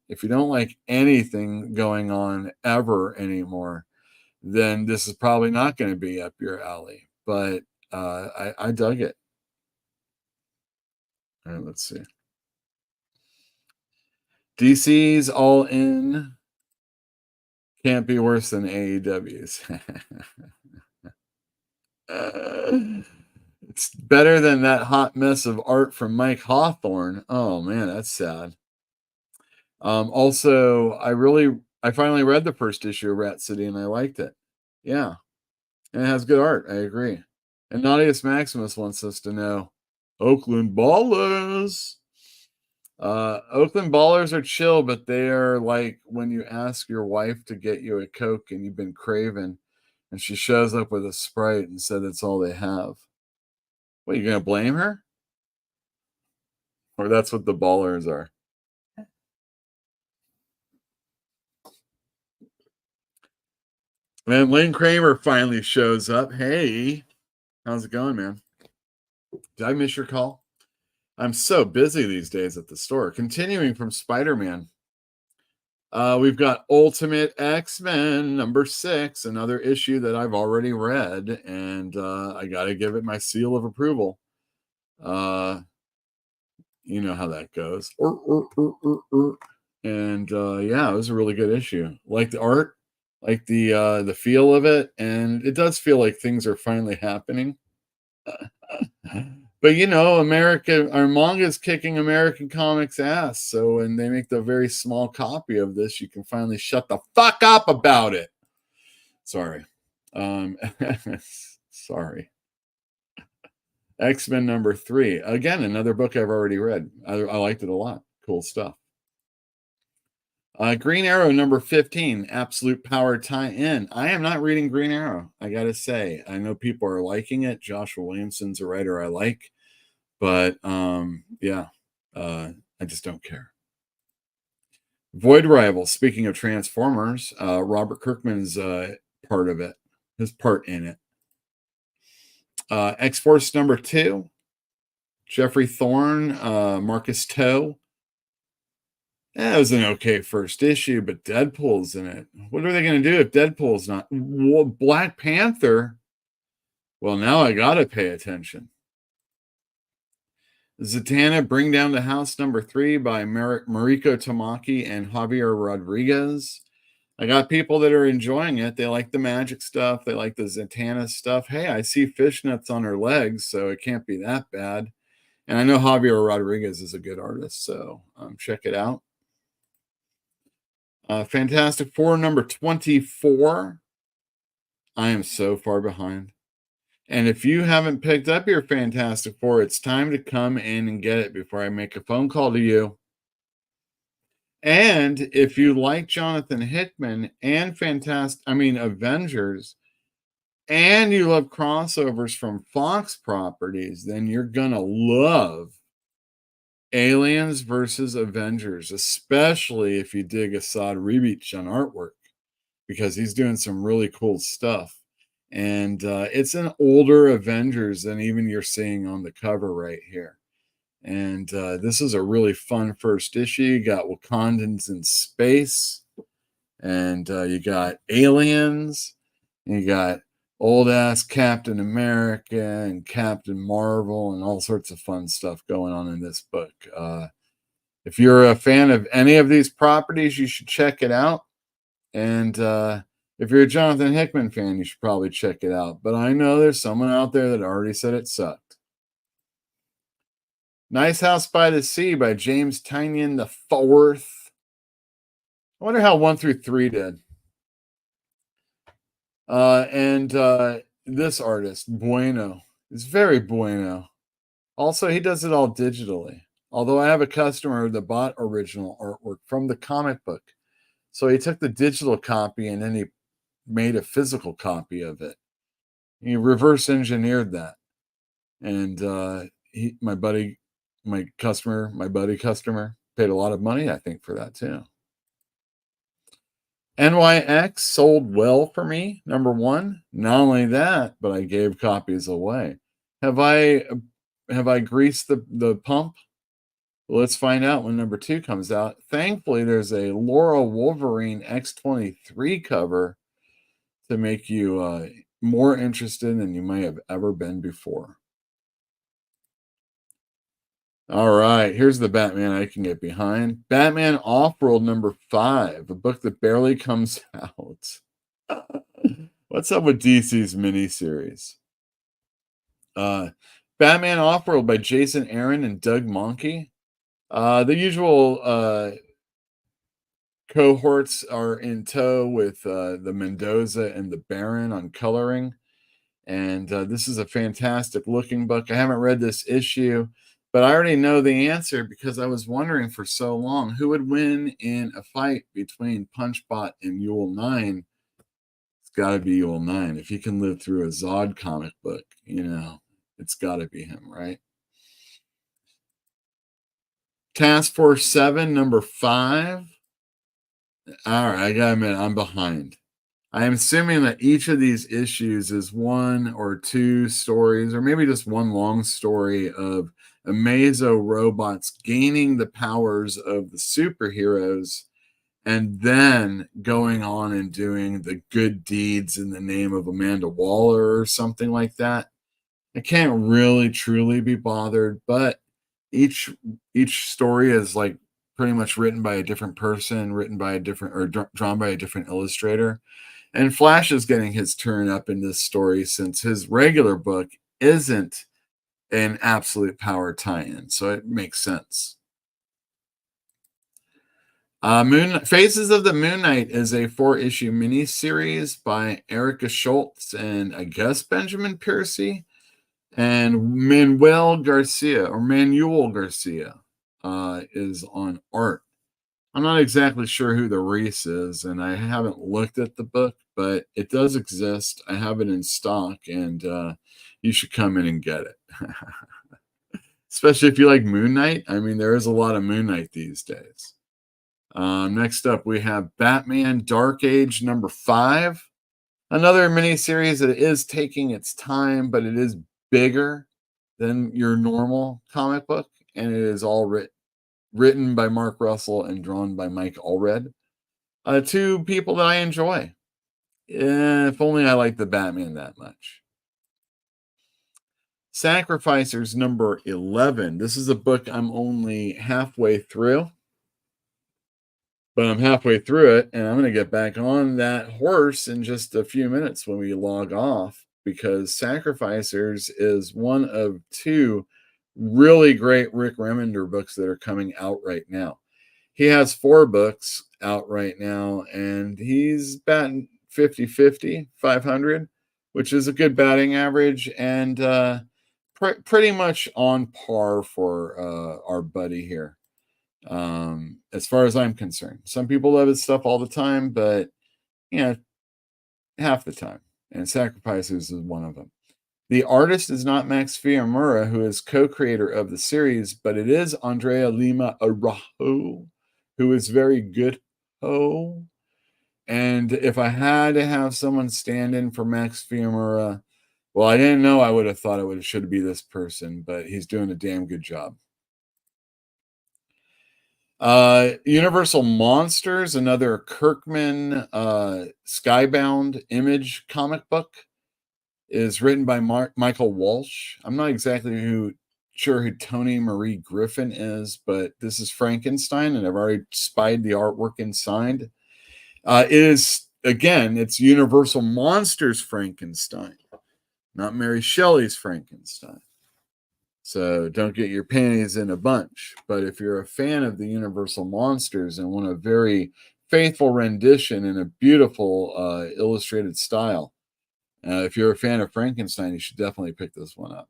like anything going on ever anymore, then this is probably not going to be up your alley. But I dug it. All right, let's see. DC's All In can't be worse than AEW's. It's better than that hot mess of art from Mike Hawthorne. Oh man, that's sad. Also, I finally read the first issue of Rat City and I liked it. Yeah. And it has good art. I agree. And Naughtius Maximus wants us to know Oakland Ballers. Oakland Ballers are chill, but they are like when you ask your wife to get you a Coke and you've been craving and she shows up with a Sprite and said that's all they have. What, you going to blame her? Or that's what the Ballers are? Man, Lynn Kramer finally shows up. Hey, how's it going, man? Did I miss your call? I'm so busy these days at the store. Continuing from Spider-Man, we've got Ultimate X-Men number 6, another issue that I've already read, and I got to give it my seal of approval. You know how that goes. And yeah, it was a really good issue. Like the art. Like the feel of it, and it does feel like things are finally happening. But America, our manga is kicking American comics ass. So when they make the very small copy of this, you can finally shut the fuck up about it. Sorry. Sorry. X-Men number 3. Again, another book I've already read. I liked it a lot. Cool stuff. Green Arrow number 15, Absolute Power tie-in. I am not reading Green Arrow, I gotta say. I know people are liking it. Joshua Williamson's a writer I like, but I just don't care. Void Rival, speaking of Transformers, Robert Kirkman's part of it, his part in it. X-Force number 2, Jeffrey Thorne, Marcus Toe. That was an okay first issue, but Deadpool's in it. What are they going to do if Deadpool's not? Well, Black Panther. Well, now I got to pay attention. Zatanna, Bring Down the House number 3 by Mariko Tamaki and Javier Rodriguez. I got people that are enjoying it. They like the magic stuff. They like the Zatanna stuff. Hey, I see fishnets on her legs, so it can't be that bad. And I know Javier Rodriguez is a good artist, so check it out. Fantastic Four number 24. I am so far behind. And if you haven't picked up your Fantastic Four, it's time to come in and get it before I make a phone call to you. And if you like Jonathan Hickman and Avengers, and you love crossovers from Fox properties, then you're going to love Aliens versus Avengers, especially if you dig Asad Ribic on artwork, because he's doing some really cool stuff. And it's an older Avengers than even you're seeing on the cover right here. And this is a really fun first issue. You got Wakandans in space, and you got aliens, and you got old-ass Captain America and Captain Marvel and all sorts of fun stuff going on in this book. If you're a fan of any of these properties, you should check it out. And if you're a Jonathan Hickman fan, you should probably check it out. But I know there's someone out there that already said it sucked. Nice House by the Sea by James Tynion IV. I wonder how 1 through 3 did. This artist, Bueno, is very bueno. Also, he does it all digitally. Although I have a customer that bought original artwork from the comic book. So he took the digital copy and then he made a physical copy of it. He reverse engineered that. And my buddy customer paid a lot of money, I think, for that too. NYX sold well for me, number 1. Not only that, but I gave copies away. Have I greased the pump? Well, let's find out when number 2 comes out. Thankfully, there's a Laura Wolverine X-23 cover to make you more interested than you may have ever been before. All right, here's the Batman I can get behind. Batman Offworld number 5, a book that barely comes out. What's up with DC's miniseries? Batman Offworld by Jason Aaron and Doug Mahnke. The usual cohorts are in tow with the Mendoza and the Baron on coloring. And this is a fantastic looking book. I haven't read this issue, but I already know the answer because I was wondering for so long who would win in a fight between Punchbot and Yule 9. It's got to be Yule 9. If he can live through a Zod comic book, it's got to be him, right? Task Force 7, number 5. All right, I got to admit, I'm behind. I am assuming that each of these issues is 1 or 2 stories, or maybe just one long story of Amazo robots gaining the powers of the superheroes and then going on and doing the good deeds in the name of Amanda Waller or something like that. I can't really truly be bothered, but each story is like pretty much written by a different person, written by a different, or drawn by a different illustrator. And Flash is getting his turn up in this story since his regular book isn't an absolute power tie-in, so it makes sense. Faces of the Moon Knight is a 4-issue miniseries by Erica Schultz and I guess Benjamin Piercy and Manuel Garcia is on art. I'm not exactly sure who the Reese is, and I haven't looked at the book, but it does exist. I have it in stock, and you should come in and get it. Especially if you like Moon Knight. I mean, there is a lot of Moon Knight these days. Next up, we have Batman Dark Age number 5. Another miniseries that is taking its time, but it is bigger than your normal comic book, and it is all written by Mark Russell and drawn by Mike Allred. Two people that I enjoy. If only I like the Batman that much. Sacrificers number 11. This is a book I'm only halfway through. But I'm halfway through it, and I'm going to get back on that horse in just a few minutes when we log off, because Sacrificers is one of 2 really great Rick Remender books that are coming out right now. He has 4 books out right now, and he's batting 50-50, 500, which is a good batting average, and pretty much on par for our buddy here. As far as I'm concerned, some people love his stuff all the time, but half the time, and Sacrificers is one of them. The artist is not Max Fiumura, who is co-creator of the series, but it is Andrea Lima Araujo, who is very good. And if I had to have someone stand in for Max Fiumura, well, I didn't know, I would have thought it should be this person, but he's doing a damn good job. Universal Monsters, another Kirkman Skybound Image comic book, is written by Michael Walsh. I'm not exactly sure who Toni Marie Griffin is, but this is Frankenstein, and I've already spied the artwork inside. It is, again, it's Universal Monsters Frankenstein, not Mary Shelley's Frankenstein. So don't get your panties in a bunch. But if you're a fan of the Universal Monsters and want a very faithful rendition in a beautiful illustrated style, if you're a fan of Frankenstein, you should definitely pick this one up.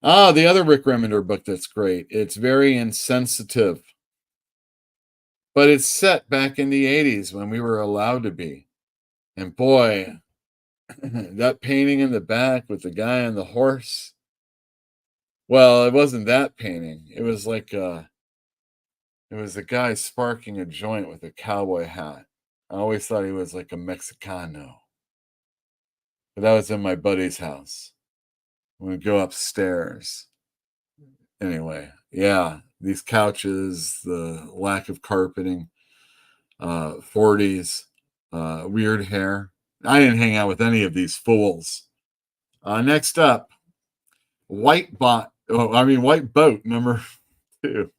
The other Rick Remender book that's great. It's very insensitive. But it's set back in the 80s when we were allowed to be. And boy, that painting in the back with the guy on the horse. Well, it wasn't that painting. It was like it was a guy sparking a joint with a cowboy hat. I always thought he was like a Mexicano. But that was in my buddy's house. When we go upstairs. Anyway, yeah, these couches, the lack of carpeting, 40s, weird hair. I didn't hang out with any of these fools. Next up, White Boat number 2.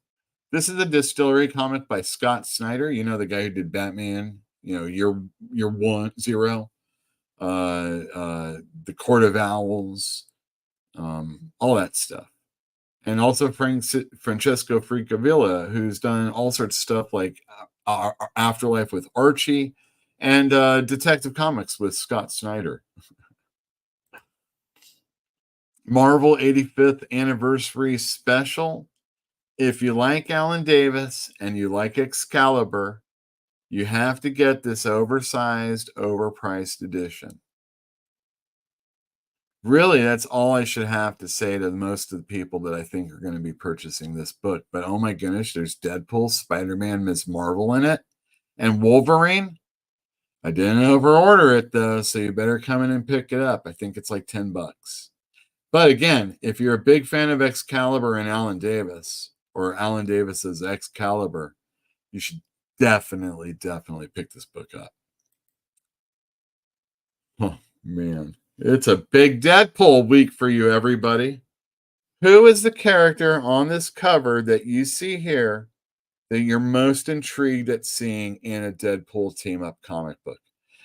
This is a Distillery comic by Scott Snyder. You know, the guy who did Batman, Year 0, The Court of Owls, all that stuff. And also Francesco Francavilla, who's done all sorts of stuff like Afterlife with Archie, and Detective Comics with Scott Snyder. Marvel 85th Anniversary Special. If you like Alan Davis and you like Excalibur, you have to get this oversized, overpriced edition. Really, that's all I should have to say to most of the people that I think are going to be purchasing this book. But oh my goodness, there's Deadpool, Spider-Man, Ms. Marvel in it, and Wolverine. I didn't overorder it though, so you better come in and pick it up. I think it's like $10. But again, if you're a big fan of Excalibur and Alan Davis, or Alan Davis's Excalibur, you should definitely pick this book up. Oh man, it's a big Deadpool week for you, everybody. Who is the character on this cover that you see here that you're most intrigued at seeing in a Deadpool team-up comic book?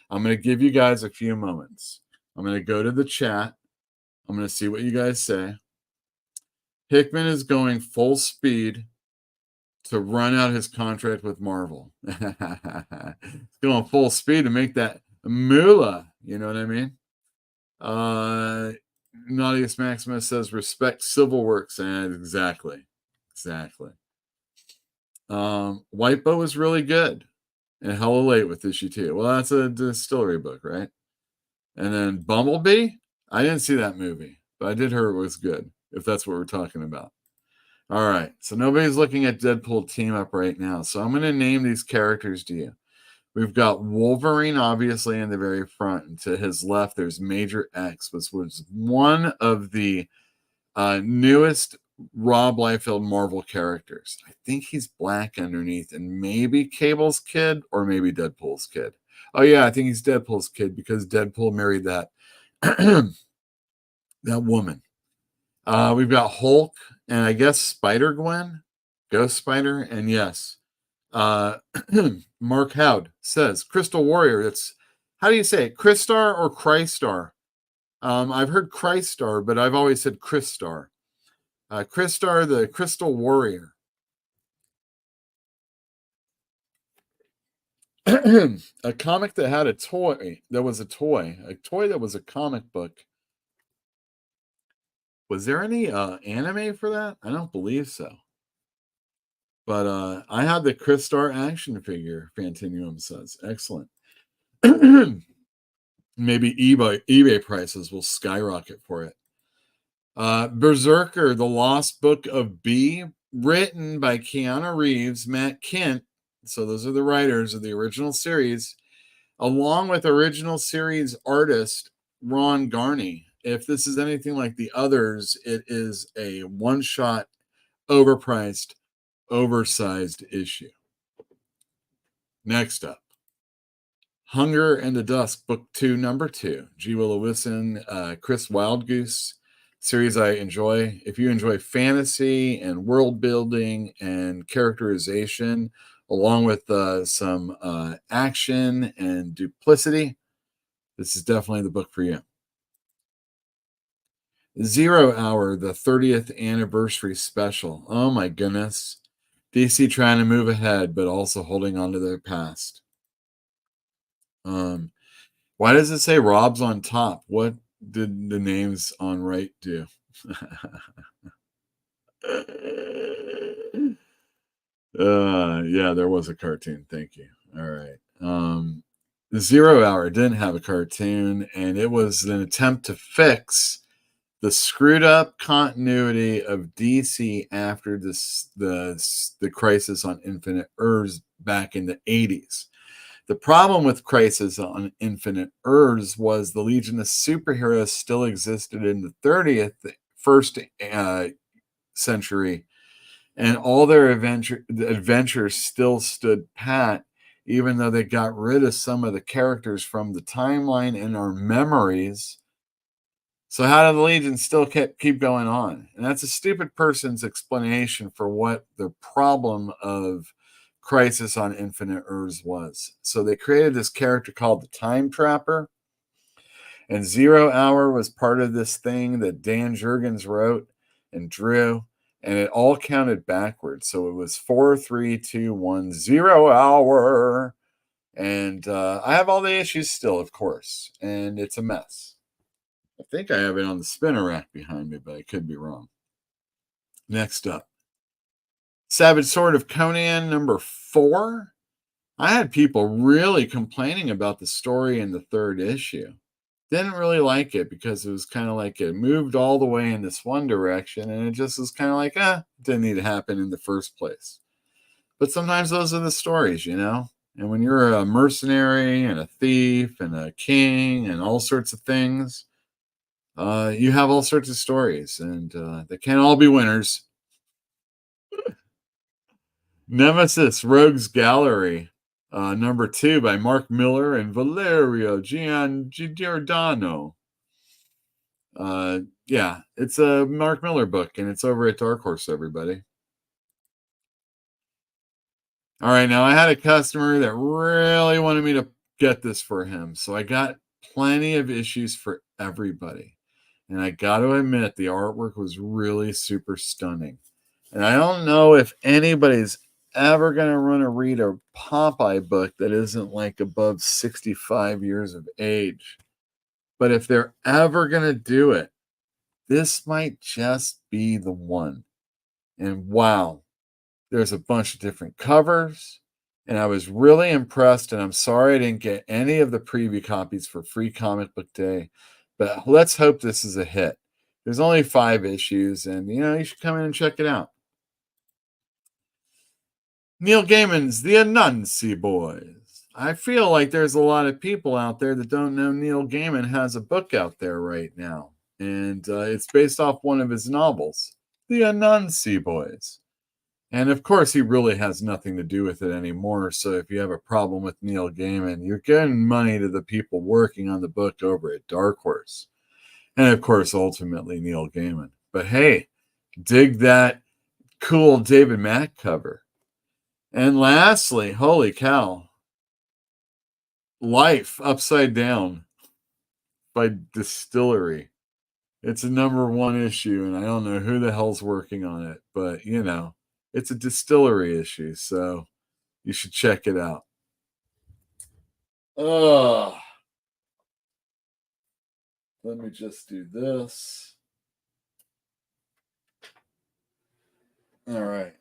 I'm going to give you guys a few moments. I'm going to go to the chat. I'm going to see what you guys say. Hickman is going full speed to run out his contract with Marvel. He's going full speed to make that moolah. You know what I mean? Naughtiest Maximus says, respect Civil Works. And exactly. White Boat was really good and hella late with issue 2. Well, that's a Distillery book, right? And then Bumblebee, I didn't see that movie, but I did hear it was good, if that's what we're talking about. All right. So nobody's looking at Deadpool team up right now. So I'm going to name these characters to you. We've got Wolverine, obviously, in the very front. And to his left, there's Major X, which was one of the newest Rob Liefeld Marvel characters. I think he's black underneath, and maybe Cable's kid or maybe Deadpool's kid. Oh, yeah, I think he's Deadpool's kid because Deadpool married that, that woman. We've got Hulk and I guess Spider-Gwen, Ghost Spider, and yes, Mark Howd says Crystal Warrior. That's, how do you say it? Crystar or Crystar? I've heard Crystar, but I've always said Crystar. Crystar, the Crystal Warrior. A comic that had a toy that was a toy that was a comic book. Was there any anime for that? I don't believe so. But I had the Crystar action figure, Fantinuum says. Excellent. Maybe eBay prices will skyrocket for it. Berserker, The Lost Book of B, written by Keanu Reeves, Matt Kent. So those are the writers of the original series, along with original series artist Ron Garney. If this is anything like the others, it is a one-shot, overpriced, oversized issue. Next up, Hunger and the Dusk, Book 2, Number 2. G. Willow Wilson, Chris Wildgoose. Series I enjoy. If you enjoy fantasy and world building and characterization, along with some action and duplicity, this is definitely the book for you. 0 Hour, the 30th anniversary special. Oh my goodness. DC trying to move ahead, but also holding on to their past. Why does it say Rob's on top? What did the names on right do? Yeah, there was a cartoon. Thank you. All right. 0 Hour didn't have a cartoon, and it was an attempt to fix the screwed up continuity of DC after the Crisis on Infinite Earths back in the 80s. The problem with Crisis on Infinite Earths was the Legion of Superheroes still existed in the first century, and all their adventures still stood pat, even though they got rid of some of the characters from the timeline in our memories. So how did the Legion still keep going on? And that's a stupid person's explanation for what the problem of Crisis on Infinite Earths was. So they created this character called the Time Trapper, and 0 Hour was part of this thing that Dan Jurgens wrote and drew, and it all counted backwards. So it was 4, 3, 2, 1, 0 Hour. And I have all the issues still, of course, and it's a mess. I think I have it on the spinner rack behind me, but I could be wrong. Next up, Savage Sword of Conan, number 4. I had people really complaining about the story in the 3rd issue. Didn't really like it because it was kind of like it moved all the way in this one direction, and it just was kind of like, didn't need to happen in the first place. But sometimes those are the stories, you know? And when you're a mercenary and a thief and a king and all sorts of things, you have all sorts of stories, and they can't all be winners. Nemesis Rogues Gallery, number 2 by Mark Miller and Valerio Giordano. Yeah, it's a Mark Miller book, and it's over at Dark Horse, everybody. All right, now I had a customer that really wanted me to get this for him, so I got plenty of issues for everybody. And I got to admit, the artwork was really super stunning. And I don't know if anybody's ever going to read a Popeye book that isn't like above 65 years of age. But if they're ever going to do it, this might just be the one. And wow, there's a bunch of different covers. And I was really impressed. And I'm sorry I didn't get any of the preview copies for Free Comic Book Day. But let's hope this is a hit. There's only 5 issues, and you should come in and check it out. Neil Gaiman's The Anansi Boys. I feel like there's a lot of people out there that don't know Neil Gaiman has a book out there right now. And it's based off one of his novels, The Anansi Boys. And of course, he really has nothing to do with it anymore. So if you have a problem with Neil Gaiman, you're giving money to the people working on the book over at Dark Horse. And of course, ultimately, Neil Gaiman. But hey, dig that cool David Mack cover. And lastly, holy cow, Life Upside Down by Distillery. It's a #1 issue, and I don't know who the hell's working on it, but you know, it's a Distillery issue, so you should check it out. Let me just do this. All right.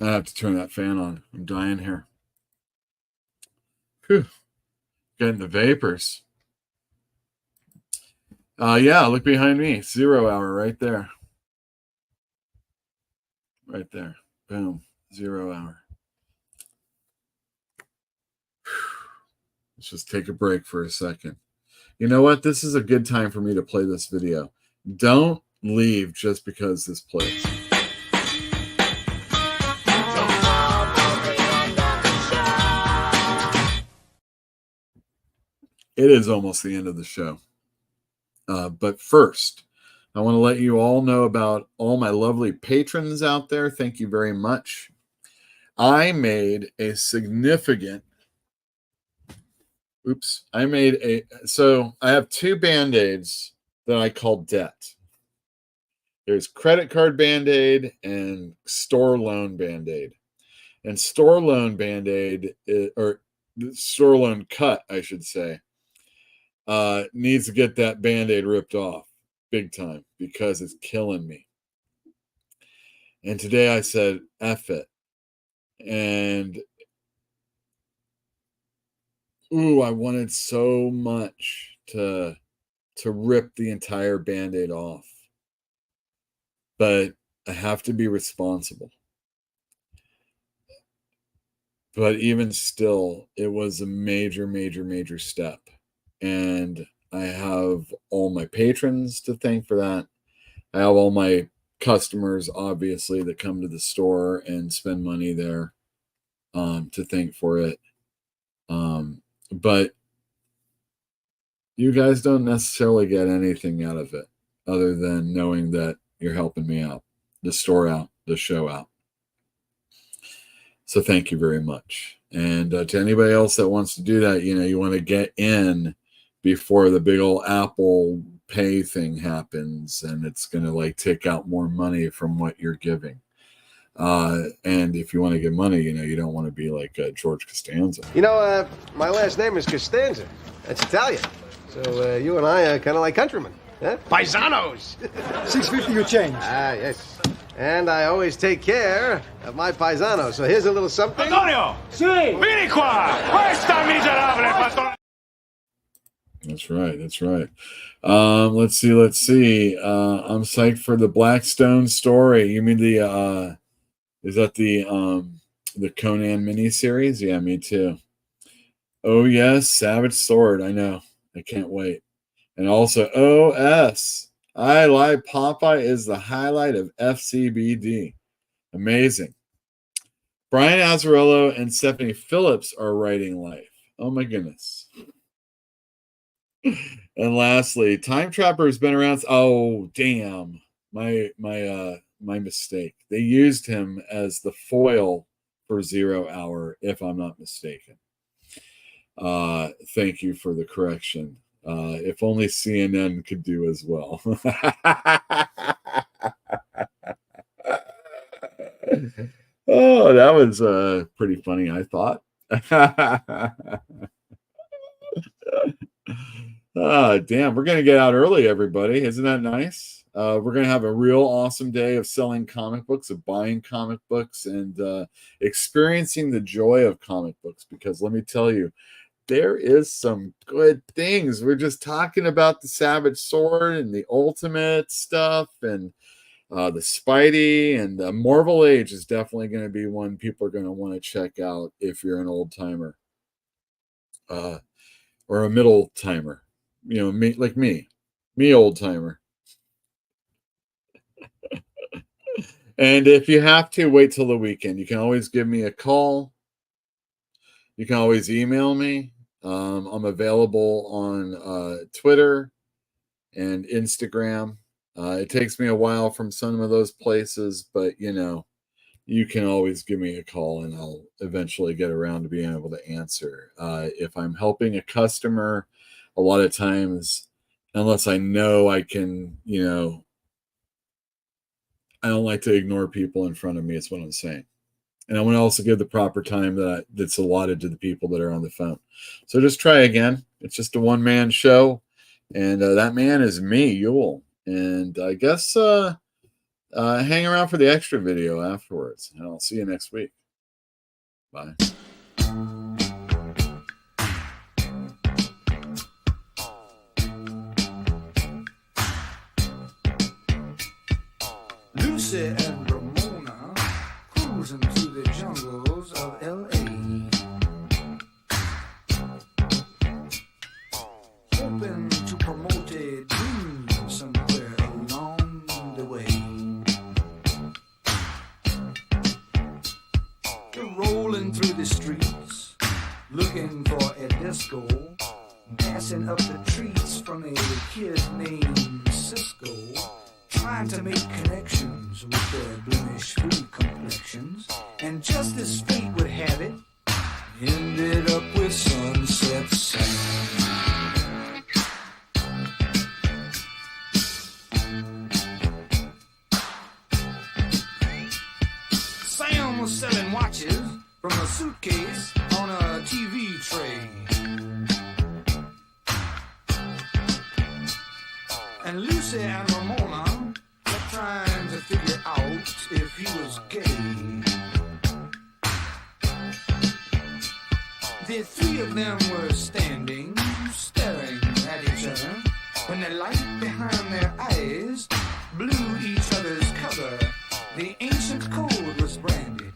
I have to turn that fan on. I'm dying here. Whew. Getting the vapors. Yeah, look behind me. 0 hour right there. Right there. Boom. 0 hour. Let's just take a break for a second. You know what? This is a good time for me to play this video. Don't leave just because this plays. It is almost the end of the show. But first, I want to let you all know about all my lovely patrons out there. Thank you very much. I made a significant... So I have 2 Band-Aids that I call debt. There's credit card Band-Aid and store loan Band-Aid. And store loan Band-Aid, or store loan cut, I should say, needs to get that Band-Aid ripped off big time because it's killing me. And today I said, F it. And I wanted so much to rip the entire Band-Aid off. But I have to be responsible. But even still, it was a major, major, major step. And I have all my patrons to thank for that. I have all my customers, obviously, that come to the store and spend money there to thank for it. But you guys don't necessarily get anything out of it other than knowing that you're helping me out, the store out, the show out. So thank you very much. And to anybody else that wants to do that, you want to get in before the big old Apple Pay thing happens and it's going to take out more money from what you're giving. And if you want to give money, you don't want to be like George Costanza. My last name is Costanza. That's Italian. So you and I are kind of like countrymen. Huh? Paisanos. 650 you change. Yes. And I always take care of my paisanos. So here's a little something. Antonio! Sì! Vieni qua! Questa miserabile patron... That's right. That's right. Let's see. I'm psyched for the Blackstone story. You mean the is that the Conan miniseries? Yeah, me too. Oh yes, Savage Sword. I know. I can't wait. And also OS. I Lie Popeye is the highlight of FCBD. Amazing. Brian Azzarello and Stephanie Phillips are writing Life. Oh my goodness. And lastly, Time Trapper has been around. Oh damn, my mistake. They used him as the foil for 0 hour, if I'm not mistaken. Thank you for the correction. If only CNN could do as well. Oh, that was pretty funny, I thought. Damn, we're going to get out early, everybody. Isn't that nice? We're going to have a real awesome day of selling comic books, of buying comic books, and experiencing the joy of comic books. Because let me tell you, there is some good things. We're just talking about the Savage Sword and the Ultimate stuff, and The Spidey and the Marvel Age is definitely going to be one people are going to want to check out if you're an old timer or a middle timer. You know, me old timer. And if you have to, wait till the weekend. You can always give me a call. You can always email me. I'm available on Twitter and Instagram. It takes me a while from some of those places, but you know, you can always give me a call and I'll eventually get around to being able to answer. If I'm helping a customer, a lot of times, unless I know I can, you know, I don't like to ignore people in front of me, is what I'm saying. And I want to also give the proper time that's allotted to the people that are on the phone. So just try again. It's just a one-man show. And that man is me, Yule. And I guess hang around for the extra video afterwards. And I'll see you next week. Bye. Lucy and Ramona cruising through the jungles of L.A. Hoping to promote a dream somewhere along the way. They're rolling through the streets, looking for a disco, passing up the treats from a kid named Cisco, trying to make connections with their blemish-free complexions. And just as fate would have it, ended up with Sunset Sam. Sam was selling watches from a suitcase on a TV tray. And Lucy and Ramona kept trying to figure out if he was gay. The three of them were standing, staring at each other, when the light behind their eyes blew each other's cover. The ancient code was branded,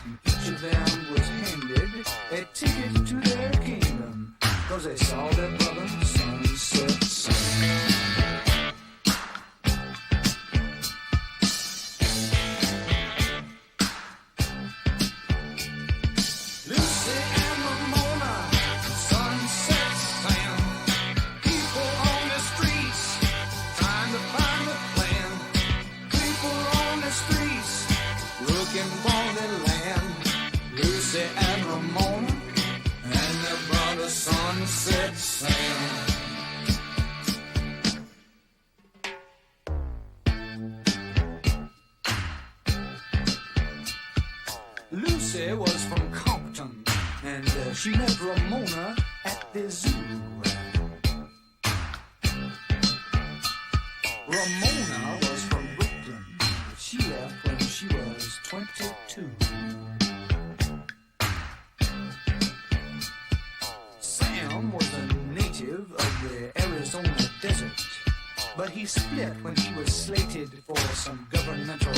and each of them was handed a ticket to their kingdom, 'cause they saw their brother Sunset Sam. Lucy was from Compton, and she met Ramona at the zoo. Ramona was from Brooklyn, but she left when she was 22. Sam was a native of the Arizona desert, but he split when he was slated for some governmental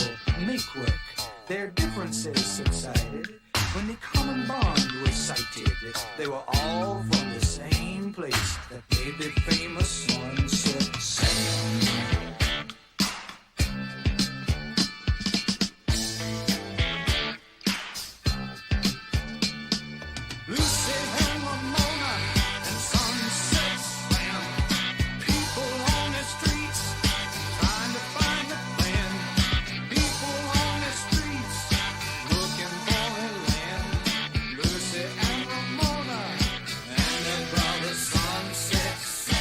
make-work. Their differences subsided when the common bond was sighted. They were all from the same place that made the famous Sunset Sam. Lucy and Ramona and Sunset Sam. People on the streets trying to find a friend. People on the streets looking for a land. Lucy and Ramona and their brother Sunset Sam.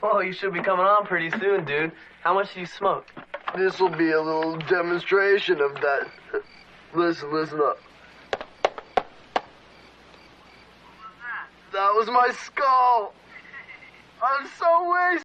Oh, you should be coming on pretty soon, dude. How much do you smoke? This will be a little demonstration of that. Listen up. That was my skull. I'm so wasted.